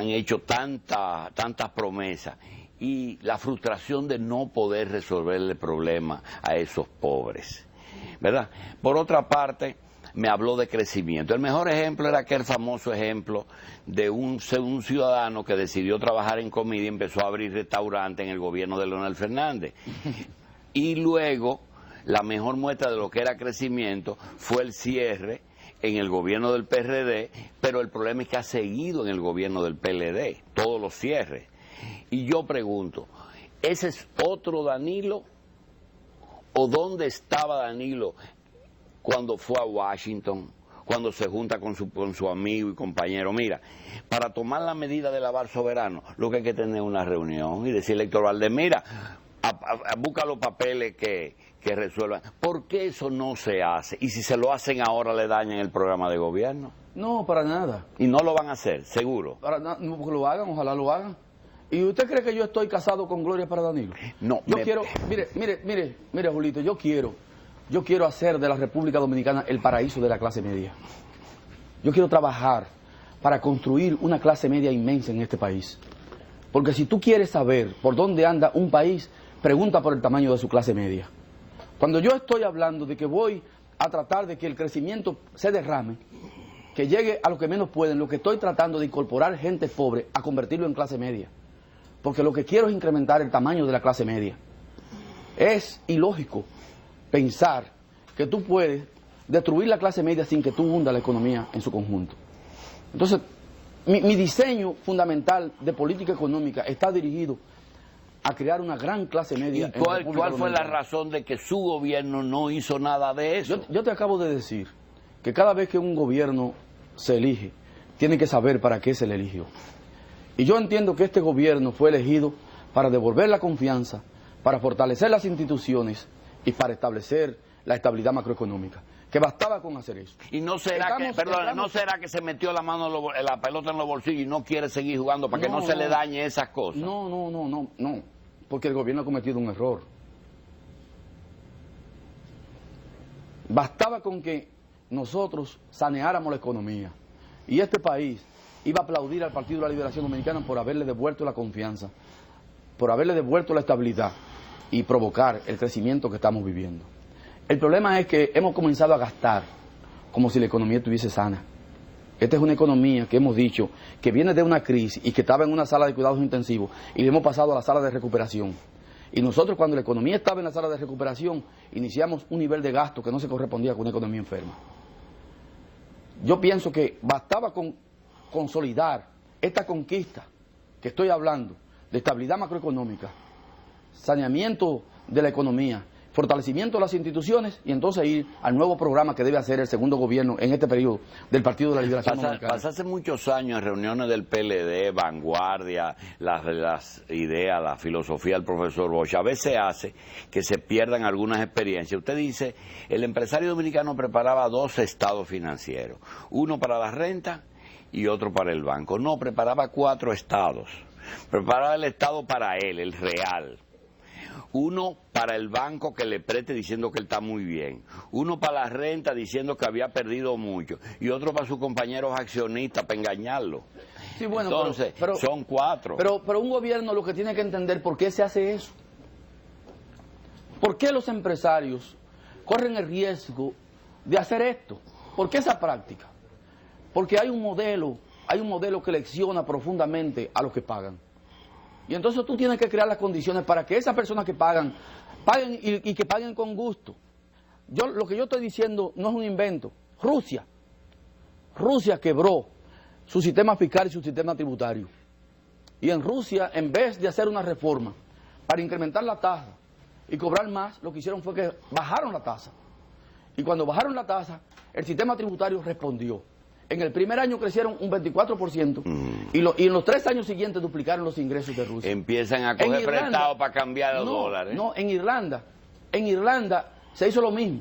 hecho tantas promesas y la frustración de no poder resolver el problema a esos pobres, ¿verdad? Por otra parte, me habló de crecimiento. El mejor ejemplo era aquel famoso ejemplo de un ciudadano que decidió trabajar en comida y empezó a abrir restaurantes en el gobierno de Leonel Fernández. Y luego, la mejor muestra de lo que era crecimiento fue el cierre en el gobierno del PRD, pero el problema es que ha seguido en el gobierno del PLD, todos los cierres. Y yo pregunto, ¿ese es otro Danilo? ¿O dónde estaba Danilo cuando fue a Washington, cuando se junta con su amigo y compañero? Mira, para tomar la medida de lavar soberano, lo que hay que tener es una reunión y decirle a Héctor Valdés, mira, busca los papeles que resuelvan. ¿Por qué eso no se hace? Y si se lo hacen ahora, le dañan el programa de gobierno. No, para nada. Y no lo van a hacer, seguro. Para no, porque lo hagan, ojalá lo hagan. ¿Y usted cree que yo estoy casado con Gloria para Danilo? No. Yo quiero, mire, Julito, yo quiero hacer de la República Dominicana el paraíso de la clase media. Yo quiero trabajar para construir una clase media inmensa en este país. Porque si tú quieres saber por dónde anda un país, pregunta por el tamaño de su clase media. Cuando yo estoy hablando de que voy a tratar de que el crecimiento se derrame, que llegue a los que menos pueden, lo que estoy tratando de incorporar gente pobre a convertirlo en clase media. Porque lo que quiero es incrementar el tamaño de la clase media. Es ilógico pensar que tú puedes destruir la clase media sin que tú hundas la economía en su conjunto. Entonces, mi diseño fundamental de política económica está dirigido a crear una gran clase media. ¿Y cuál fue la razón de que su gobierno no hizo nada de eso? Yo te acabo de decir que cada vez que un gobierno se elige, tiene que saber para qué se le eligió. Y yo entiendo que este gobierno fue elegido para devolver la confianza, para fortalecer las instituciones y para establecer la estabilidad macroeconómica. Que bastaba con hacer eso. Y no será ¿no será que se metió la mano la pelota en los bolsillos y no quiere seguir jugando para que no se le dañe esas cosas? No, porque el gobierno ha cometido un error. Bastaba con que nosotros saneáramos la economía y este país iba a aplaudir al Partido de la Liberación Dominicana por haberle devuelto la confianza, por haberle devuelto la estabilidad y provocar el crecimiento que estamos viviendo. El problema es que hemos comenzado a gastar como si la economía estuviese sana. Esta es una economía que hemos dicho que viene de una crisis y que estaba en una sala de cuidados intensivos y le hemos pasado a la sala de recuperación. Y nosotros, cuando la economía estaba en la sala de recuperación, iniciamos un nivel de gasto que no se correspondía con una economía enferma. Yo pienso que bastaba con consolidar esta conquista que estoy hablando de estabilidad macroeconómica, saneamiento de la economía, fortalecimiento de las instituciones y entonces ir al nuevo programa que debe hacer el segundo gobierno en este periodo del Partido de la Liberación Dominicana. Pasaste muchos años en reuniones del PLD, vanguardia, las ideas, la filosofía del profesor Bosch. A veces hace que se pierdan algunas experiencias. Usted dice, el empresario dominicano preparaba 2 estados financieros, uno para la renta y otro para el banco. No, preparaba 4 estados. Preparaba el estado para él, el real. Uno para el banco que le preste diciendo que él está muy bien. Uno para la renta diciendo que había perdido mucho. Y otro para sus compañeros accionistas para engañarlo. Sí, bueno, entonces, pero son 4. Pero un gobierno lo que tiene que entender por qué se hace eso. ¿Por qué los empresarios corren el riesgo de hacer esto? ¿Por qué esa práctica? Porque hay un modelo que lecciona profundamente a los que pagan. Y entonces tú tienes que crear las condiciones para que esas personas que paguen y que paguen con gusto. Lo que yo estoy diciendo no es un invento. Rusia quebró su sistema fiscal y su sistema tributario. Y en Rusia, en vez de hacer una reforma para incrementar la tasa y cobrar más, lo que hicieron fue que bajaron la tasa. Y cuando bajaron la tasa, el sistema tributario respondió. En el primer año crecieron un 24% y en los 3 años siguientes duplicaron los ingresos de Rusia. Empiezan a coger prestado para cambiar los dólares. No, en Irlanda se hizo lo mismo.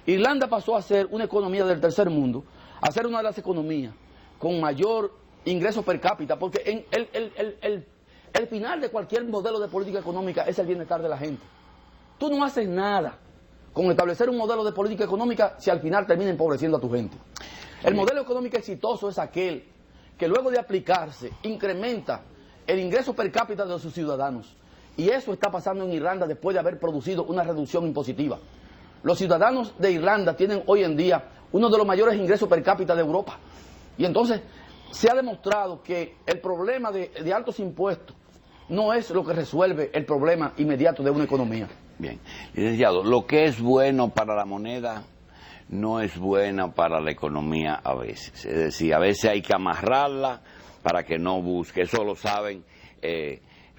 Irlanda pasó a ser una economía del tercer mundo, a ser una de las economías con mayor ingresos per cápita, porque el final de cualquier modelo de política económica es el bienestar de la gente. Tú no haces nada con establecer un modelo de política económica si al final termina empobreciendo a tu gente. El modelo económico exitoso es aquel que luego de aplicarse incrementa el ingreso per cápita de sus ciudadanos. Y eso está pasando en Irlanda después de haber producido una reducción impositiva. Los ciudadanos de Irlanda tienen hoy en día uno de los mayores ingresos per cápita de Europa. Y entonces se ha demostrado que el problema de altos impuestos no es lo que resuelve el problema inmediato de una economía. Bien, licenciado, lo que es bueno para la moneda no es bueno para la economía a veces. Es decir, a veces hay que amarrarla para que no busque. Eso lo saben,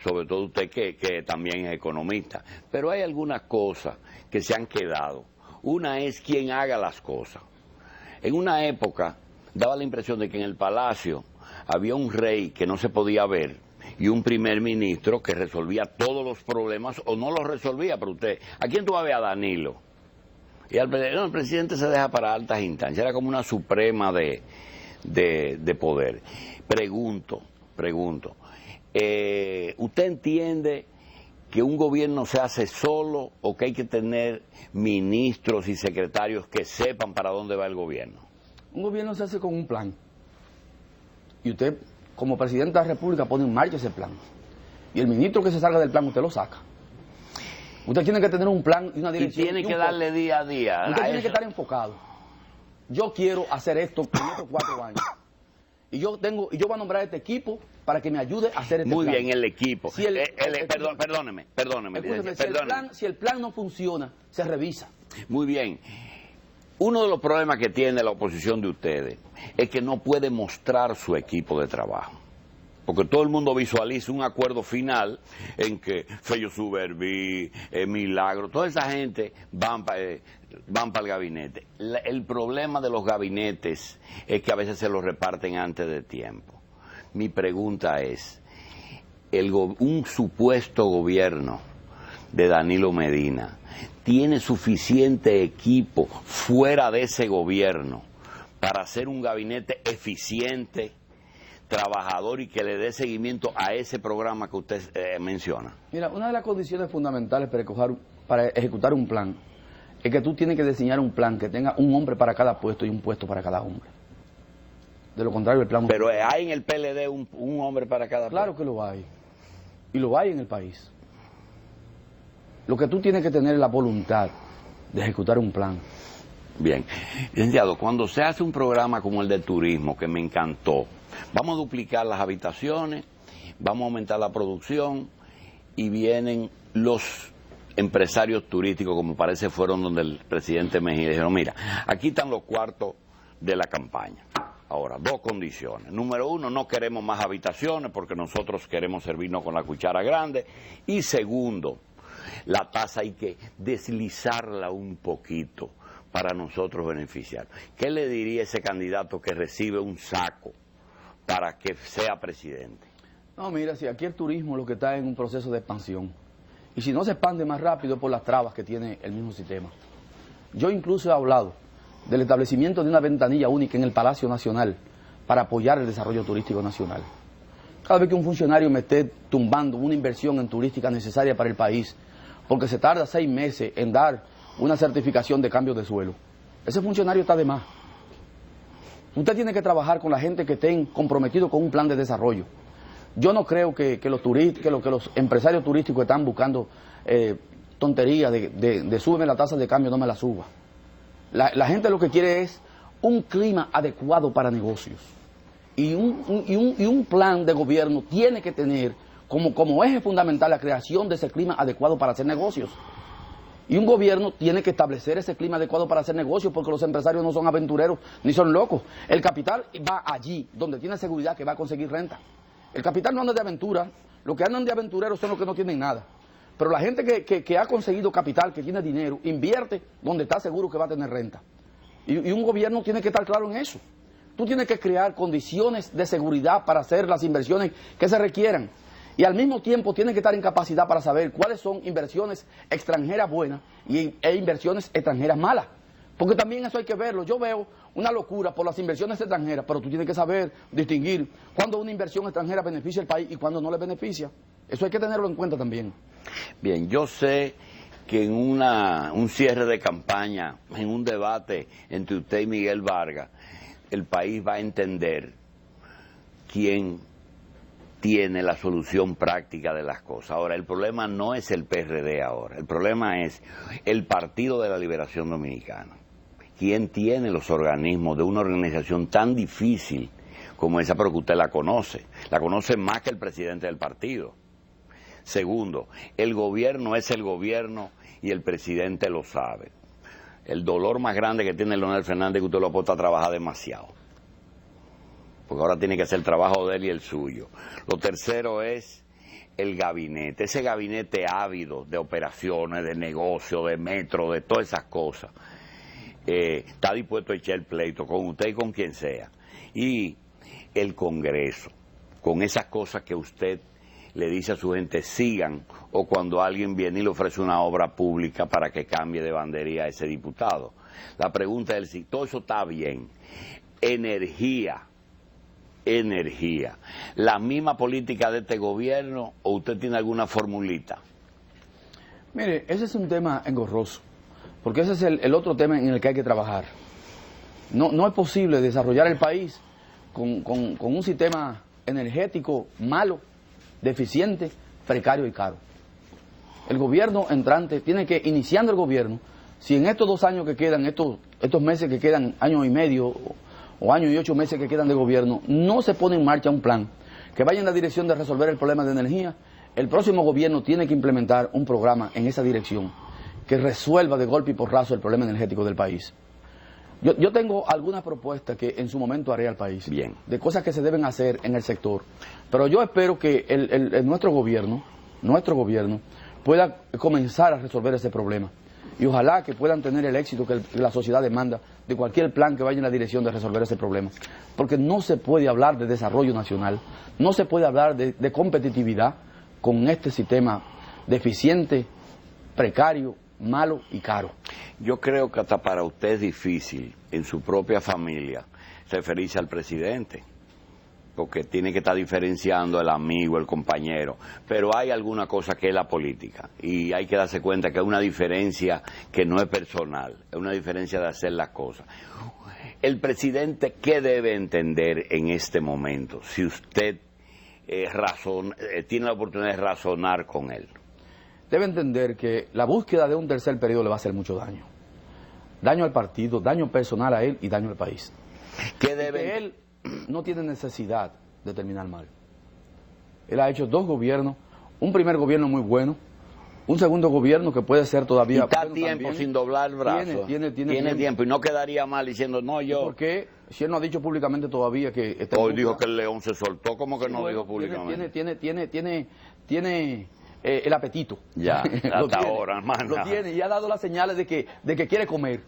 sobre todo usted que también es economista. Pero hay algunas cosas que se han quedado. Una es quien haga las cosas. En una época daba la impresión de que en el palacio había un rey que no se podía ver y un primer ministro que resolvía todos los problemas o no los resolvía, pero usted, ¿a quién tú vas a ver? A Danilo. Y el presidente se deja para altas instancias, era como una suprema de poder. Pregunto, ¿usted entiende que un gobierno se hace solo o que hay que tener ministros y secretarios que sepan para dónde va el gobierno? Un gobierno se hace con un plan. Y usted, como presidente de la República, pone en marcha ese plan. Y el ministro que se salga del plan, usted lo saca. Usted tiene que tener un plan y una dirección. Y tiene que darle día a día. Usted tiene que estar enfocado. Yo quiero hacer esto en estos 4 años. Y yo voy a nombrar este equipo para que me ayude a hacer este plan. Muy bien, el equipo. Si Perdóneme. Si el plan no funciona, se revisa. Muy bien. Uno de los problemas que tiene la oposición de ustedes es que no puede mostrar su equipo de trabajo. Porque todo el mundo visualiza un acuerdo final en que Fello Suberví, Milagro, toda esa gente van para el gabinete. El problema de los gabinetes es que a veces se los reparten antes de tiempo. Mi pregunta es, un supuesto gobierno de Danilo Medina tiene suficiente equipo fuera de ese gobierno para hacer un gabinete eficiente, trabajador y que le dé seguimiento a ese programa que usted menciona? Mira, una de las condiciones fundamentales para ejecutar un plan es que tú tienes que diseñar un plan que tenga un hombre para cada puesto y un puesto para cada hombre. De lo contrario, el plan... Pero ¿hay en el PLD un hombre para cada puesto? Claro que lo hay. Y lo hay en el país. Lo que tú tienes que tener es la voluntad de ejecutar un plan. Bien. Licenciado, cuando se hace un programa como el de turismo, que me encantó, vamos a duplicar las habitaciones, vamos a aumentar la producción y vienen los empresarios turísticos, como parece fueron donde el presidente Mejía, dijeron, mira, aquí están los cuartos de la campaña. Ahora, 2 condiciones. Número 1, no queremos más habitaciones porque nosotros queremos servirnos con la cuchara grande. Y segundo, la tasa hay que deslizarla un poquito para nosotros beneficiar. ¿Qué le diría ese candidato que recibe un saco para que sea presidente? No, mira, si aquí el turismo lo que está en un proceso de expansión. Y si no se expande más rápido por las trabas que tiene el mismo sistema. Yo incluso he hablado del establecimiento de una ventanilla única en el Palacio Nacional para apoyar el desarrollo turístico nacional. Cada vez que un funcionario me esté tumbando una inversión en turística necesaria para el país, porque se tarda 6 meses en dar una certificación de cambio de suelo, ese funcionario está de más. Usted tiene que trabajar con la gente que estén comprometidos con un plan de desarrollo. Yo no creo que los empresarios turísticos están buscando tonterías de súbeme la tasa de cambio, no me la suba. La gente lo que quiere es un clima adecuado para negocios. Y un plan de gobierno tiene que tener como eje fundamental la creación de ese clima adecuado para hacer negocios. Y un gobierno tiene que establecer ese clima adecuado para hacer negocios, porque los empresarios no son aventureros ni son locos. El capital va allí donde tiene seguridad que va a conseguir renta. El capital no anda de aventura, los que andan de aventureros son los que no tienen nada. Pero la gente que ha conseguido capital, que tiene dinero, invierte donde está seguro que va a tener renta. Y un gobierno tiene que estar claro en eso. Tú tienes que crear condiciones de seguridad para hacer las inversiones que se requieran. Y al mismo tiempo tienes que estar en capacidad para saber cuáles son inversiones extranjeras buenas e inversiones extranjeras malas. Porque también eso hay que verlo. Yo veo una locura por las inversiones extranjeras, pero tú tienes que saber distinguir cuándo una inversión extranjera beneficia al país y cuándo no le beneficia. Eso hay que tenerlo en cuenta también. Bien, yo sé que en un cierre de campaña, en un debate entre usted y Miguel Vargas, el país va a entender quién tiene la solución práctica de las cosas. Ahora, el problema no es el PRD ahora, el problema es el Partido de la Liberación Dominicana. ¿Quién tiene los organismos de una organización tan difícil como esa? Pero que usted la conoce más que el presidente del partido. Segundo, el gobierno es el gobierno y el presidente lo sabe. El dolor más grande que tiene Leonel Fernández es que usted lo ha puesto a trabajar demasiado. Porque ahora tiene que hacer el trabajo de él y el suyo. Lo tercero es el gabinete, ese gabinete ávido de operaciones, de negocio, de metro, de todas esas cosas. Está dispuesto a echar el pleito con usted y con quien sea. Y el Congreso, con esas cosas que usted le dice a su gente sigan, o cuando alguien viene y le ofrece una obra pública para que cambie de bandería a ese diputado. La pregunta es si todo eso está bien. Energía, ¿la misma política de este gobierno o usted tiene alguna formulita? Mire, ese es un tema engorroso, porque ese es el otro tema en el que hay que trabajar. No es posible desarrollar el país con un sistema energético malo, deficiente, precario y caro. El gobierno entrante tiene que, iniciando el gobierno, si en estos 2 años que quedan, estos meses que quedan, año y medio o año y 8 meses que quedan de gobierno, no se pone en marcha un plan que vaya en la dirección de resolver el problema de energía, el próximo gobierno tiene que implementar un programa en esa dirección que resuelva de golpe y porrazo el problema energético del país. Yo tengo algunas propuestas que en su momento haré al país, bien, de cosas que se deben hacer en el sector, pero yo espero que nuestro gobierno pueda comenzar a resolver ese problema y ojalá que puedan tener el éxito que la sociedad demanda de cualquier plan que vaya en la dirección de resolver ese problema, porque no se puede hablar de desarrollo nacional, no se puede hablar de competitividad con este sistema deficiente, precario, malo y caro. Yo creo que hasta para usted es difícil en su propia familia referirse al presidente, porque tiene que estar diferenciando el amigo, el compañero, pero hay alguna cosa que es la política y hay que darse cuenta que es una diferencia que no es personal, es una diferencia de hacer las cosas. El presidente, ¿qué debe entender en este momento si usted tiene la oportunidad de razonar con él? Debe entender que la búsqueda de un tercer periodo le va a hacer mucho daño. Daño al partido, daño personal a él y daño al país. Que él no tiene necesidad de terminar mal. Él ha hecho 2 gobiernos, un primer gobierno muy bueno, un segundo gobierno que puede ser todavía... Y está bueno tiempo también. sin doblar el brazo. Tiene tiempo y no quedaría mal diciendo no yo... Porque si él no ha dicho públicamente todavía que... Está hoy dijo que el león se soltó, ¿cómo que sí, no bueno, dijo públicamente? Tiene el apetito. Ya, hasta ahora, hermano. Lo tiene y ha dado las señales de que quiere comer.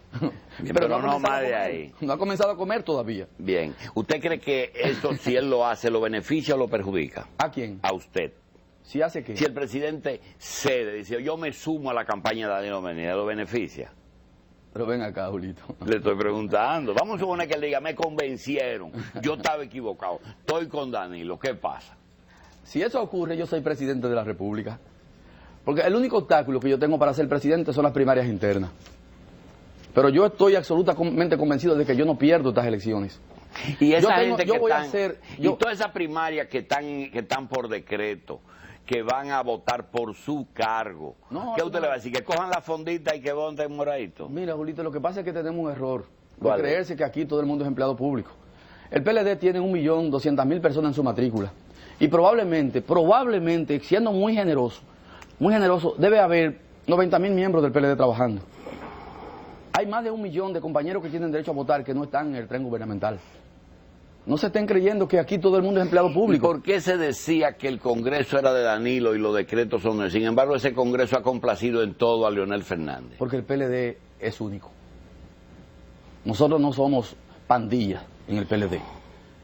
Bien, pero no más de ahí. No ha comenzado a comer todavía. Bien. ¿Usted cree que eso, si él lo hace, lo beneficia o lo perjudica? ¿A quién? A usted. ¿Si hace qué? Si el presidente cede, dice, yo me sumo a la campaña de Danilo Medina, ¿lo beneficia? Pero ven acá, Julito. Le estoy preguntando. Vamos a suponer que él diga, me convencieron, yo estaba equivocado, estoy con Danilo, ¿qué pasa? Si eso ocurre, yo soy presidente de la República. Porque el único obstáculo que yo tengo para ser presidente son las primarias internas. Pero yo estoy absolutamente convencido de que yo no pierdo estas elecciones. Y esa gente yo que voy a están, hacer, y todas esas primarias que están por decreto, que van a votar por su cargo, no, ¿qué usted le va a decir? ¿Que cojan la fondita y que voten moradito? Mira, Julito, lo que pasa es que tenemos un error de ¿Cuál creerse que aquí todo el mundo es empleado público. El PLD tiene 1.200.000 personas en su matrícula. Y probablemente, siendo muy generoso, debe haber 90.000 miembros del PLD trabajando. Hay más de 1 millón de compañeros que tienen derecho a votar que no están en el tren gubernamental. No se estén creyendo que aquí todo el mundo es empleado público. ¿Por qué se decía que el Congreso era de Danilo y los decretos son de él? Sin embargo, ese Congreso ha complacido en todo a Leonel Fernández. Porque el PLD es único. Nosotros no somos pandillas en el PLD,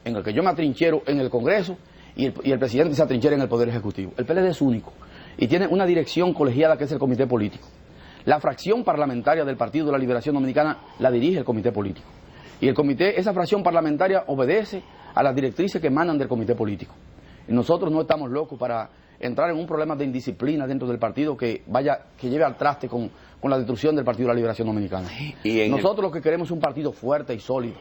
en el que yo me atrinchero en el Congreso y el presidente se atrinchera en el Poder Ejecutivo. El PLD es único y tiene una dirección colegiada que es el Comité Político. La fracción parlamentaria del Partido de la Liberación Dominicana la dirige el comité político. Y el comité, esa fracción parlamentaria obedece a las directrices que emanan del comité político. Y nosotros no estamos locos para entrar en un problema de indisciplina dentro del partido que lleve al traste con la destrucción del Partido de la Liberación Dominicana. Nosotros lo que queremos es un partido fuerte y sólido,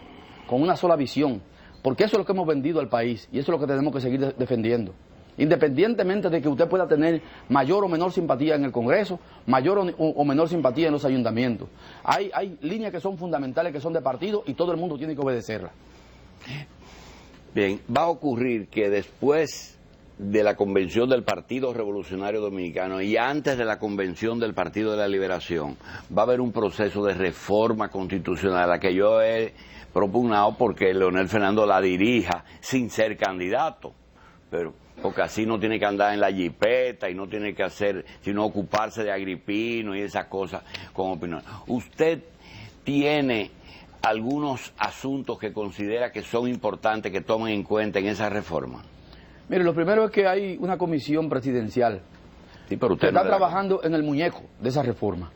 con una sola visión, porque eso es lo que hemos vendido al país y eso es lo que tenemos que seguir defendiendo. Independientemente de que usted pueda tener mayor o menor simpatía en el Congreso, mayor o menor simpatía en los ayuntamientos. Hay líneas que son fundamentales, que son de partido y todo el mundo tiene que obedecerlas. Bien, va a ocurrir que después de la convención del Partido Revolucionario Dominicano y antes de la convención del Partido de la Liberación, va a haber un proceso de reforma constitucional a la que yo he propugnado porque Leonel Fernández la dirija sin ser candidato, porque así no tiene que andar en la jipeta y no tiene que hacer, sino ocuparse de Agripino y esas cosas con opinión. ¿Usted tiene algunos asuntos que considera que son importantes que tomen en cuenta en esa reforma? Mire, lo primero es que hay una comisión presidencial sí, pero usted que está trabajando en el muñeco de esa reforma.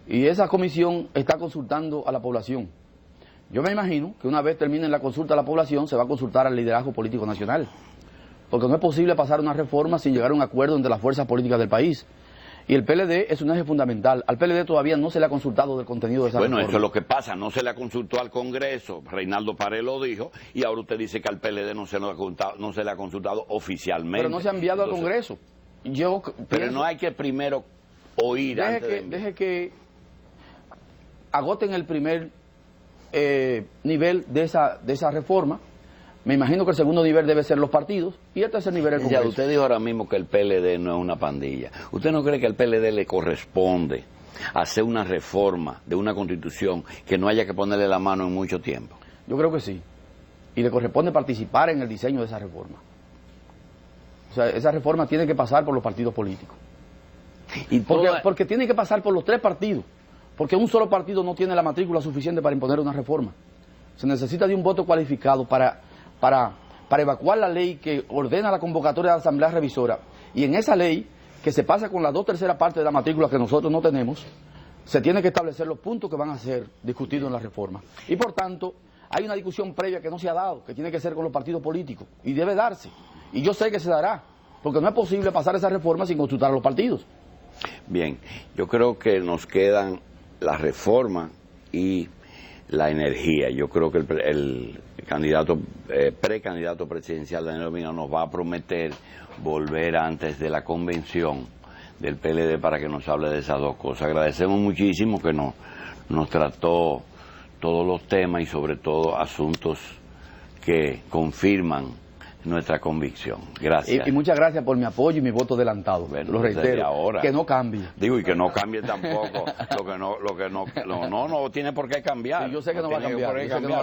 Y esa comisión está consultando a la población. Yo me imagino que una vez termine la consulta a la población, se va a consultar al liderazgo político nacional. Porque no es posible pasar una reforma sin llegar a un acuerdo entre las fuerzas políticas del país. Y el PLD es un eje fundamental. Al PLD todavía no se le ha consultado del contenido de esa reforma. Bueno, eso es lo que pasa, no se le ha consultado al Congreso, Reinaldo Pared lo dijo, y ahora usted dice que al PLD no se le ha consultado oficialmente. Pero no se ha enviado al Congreso. Pero no hay que primero oír deje que agoten el primer nivel de esa reforma. Me imagino que el segundo nivel debe ser los partidos y el tercer nivel el Congreso. Ya, usted dijo ahora mismo que el PLD no es una pandilla. ¿Usted no cree que al PLD le corresponde hacer una reforma de una constitución que no haya que ponerle la mano en mucho tiempo? Yo creo que sí. Y le corresponde participar en el diseño de esa reforma. O sea, esa reforma tiene que pasar por los partidos políticos. Porque tiene que pasar por los tres partidos. Porque un solo partido no tiene la matrícula suficiente para imponer una reforma. Se necesita de un voto cualificado para evacuar la ley que ordena la convocatoria de la Asamblea Revisora, y en esa ley, que se pasa con las 2/3 partes de la matrícula que nosotros no tenemos, se tiene que establecer los puntos que van a ser discutidos en la reforma. Y por tanto, hay una discusión previa que no se ha dado, que tiene que ser con los partidos políticos, y debe darse. Y yo sé que se dará, porque no es posible pasar esa reforma sin consultar a los partidos. Bien, yo creo que nos quedan la reforma y la energía. Yo creo que el candidato, precandidato presidencial Danilo Domingo nos va a prometer volver antes de la convención del PLD para que nos hable de esas dos cosas. Agradecemos muchísimo que nos trató todos los temas y sobre todo asuntos que confirman nuestra convicción. Gracias. Y muchas gracias por mi apoyo y mi voto adelantado. Bueno, lo reitero, ahora, que no cambie. Digo, y que no cambie tampoco. no tiene por qué cambiar. Sí, yo sé que no va a cambiar.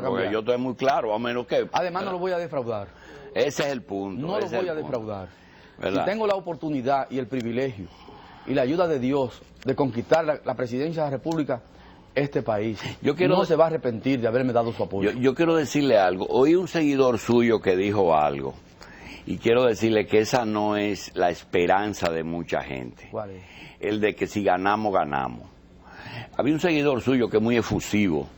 Porque yo estoy muy claro, a menos que... Además no lo voy a defraudar. Ese es el punto. No lo voy a defraudar. ¿Verdad? Si tengo la oportunidad y el privilegio y la ayuda de Dios de conquistar la presidencia de la República, este país no se va a arrepentir de haberme dado su apoyo. Yo quiero decirle algo. Oí un seguidor suyo que dijo algo y quiero decirle que esa no es la esperanza de mucha gente. ¿Cuál es? El de que si ganamos, ganamos. Había un seguidor suyo que es muy efusivo,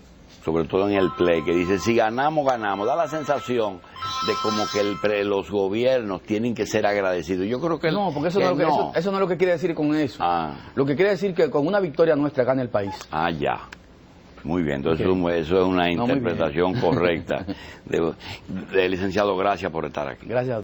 sobre todo en el play, que dice, si ganamos, ganamos. Da la sensación de como que los gobiernos tienen que ser agradecidos. Yo creo que no, porque eso no es lo que quiere decir con eso. Lo que quiere decir que con una victoria nuestra gana el país. Ya. Muy bien, entonces eso es una interpretación correcta. Licenciado, gracias por estar aquí. Gracias a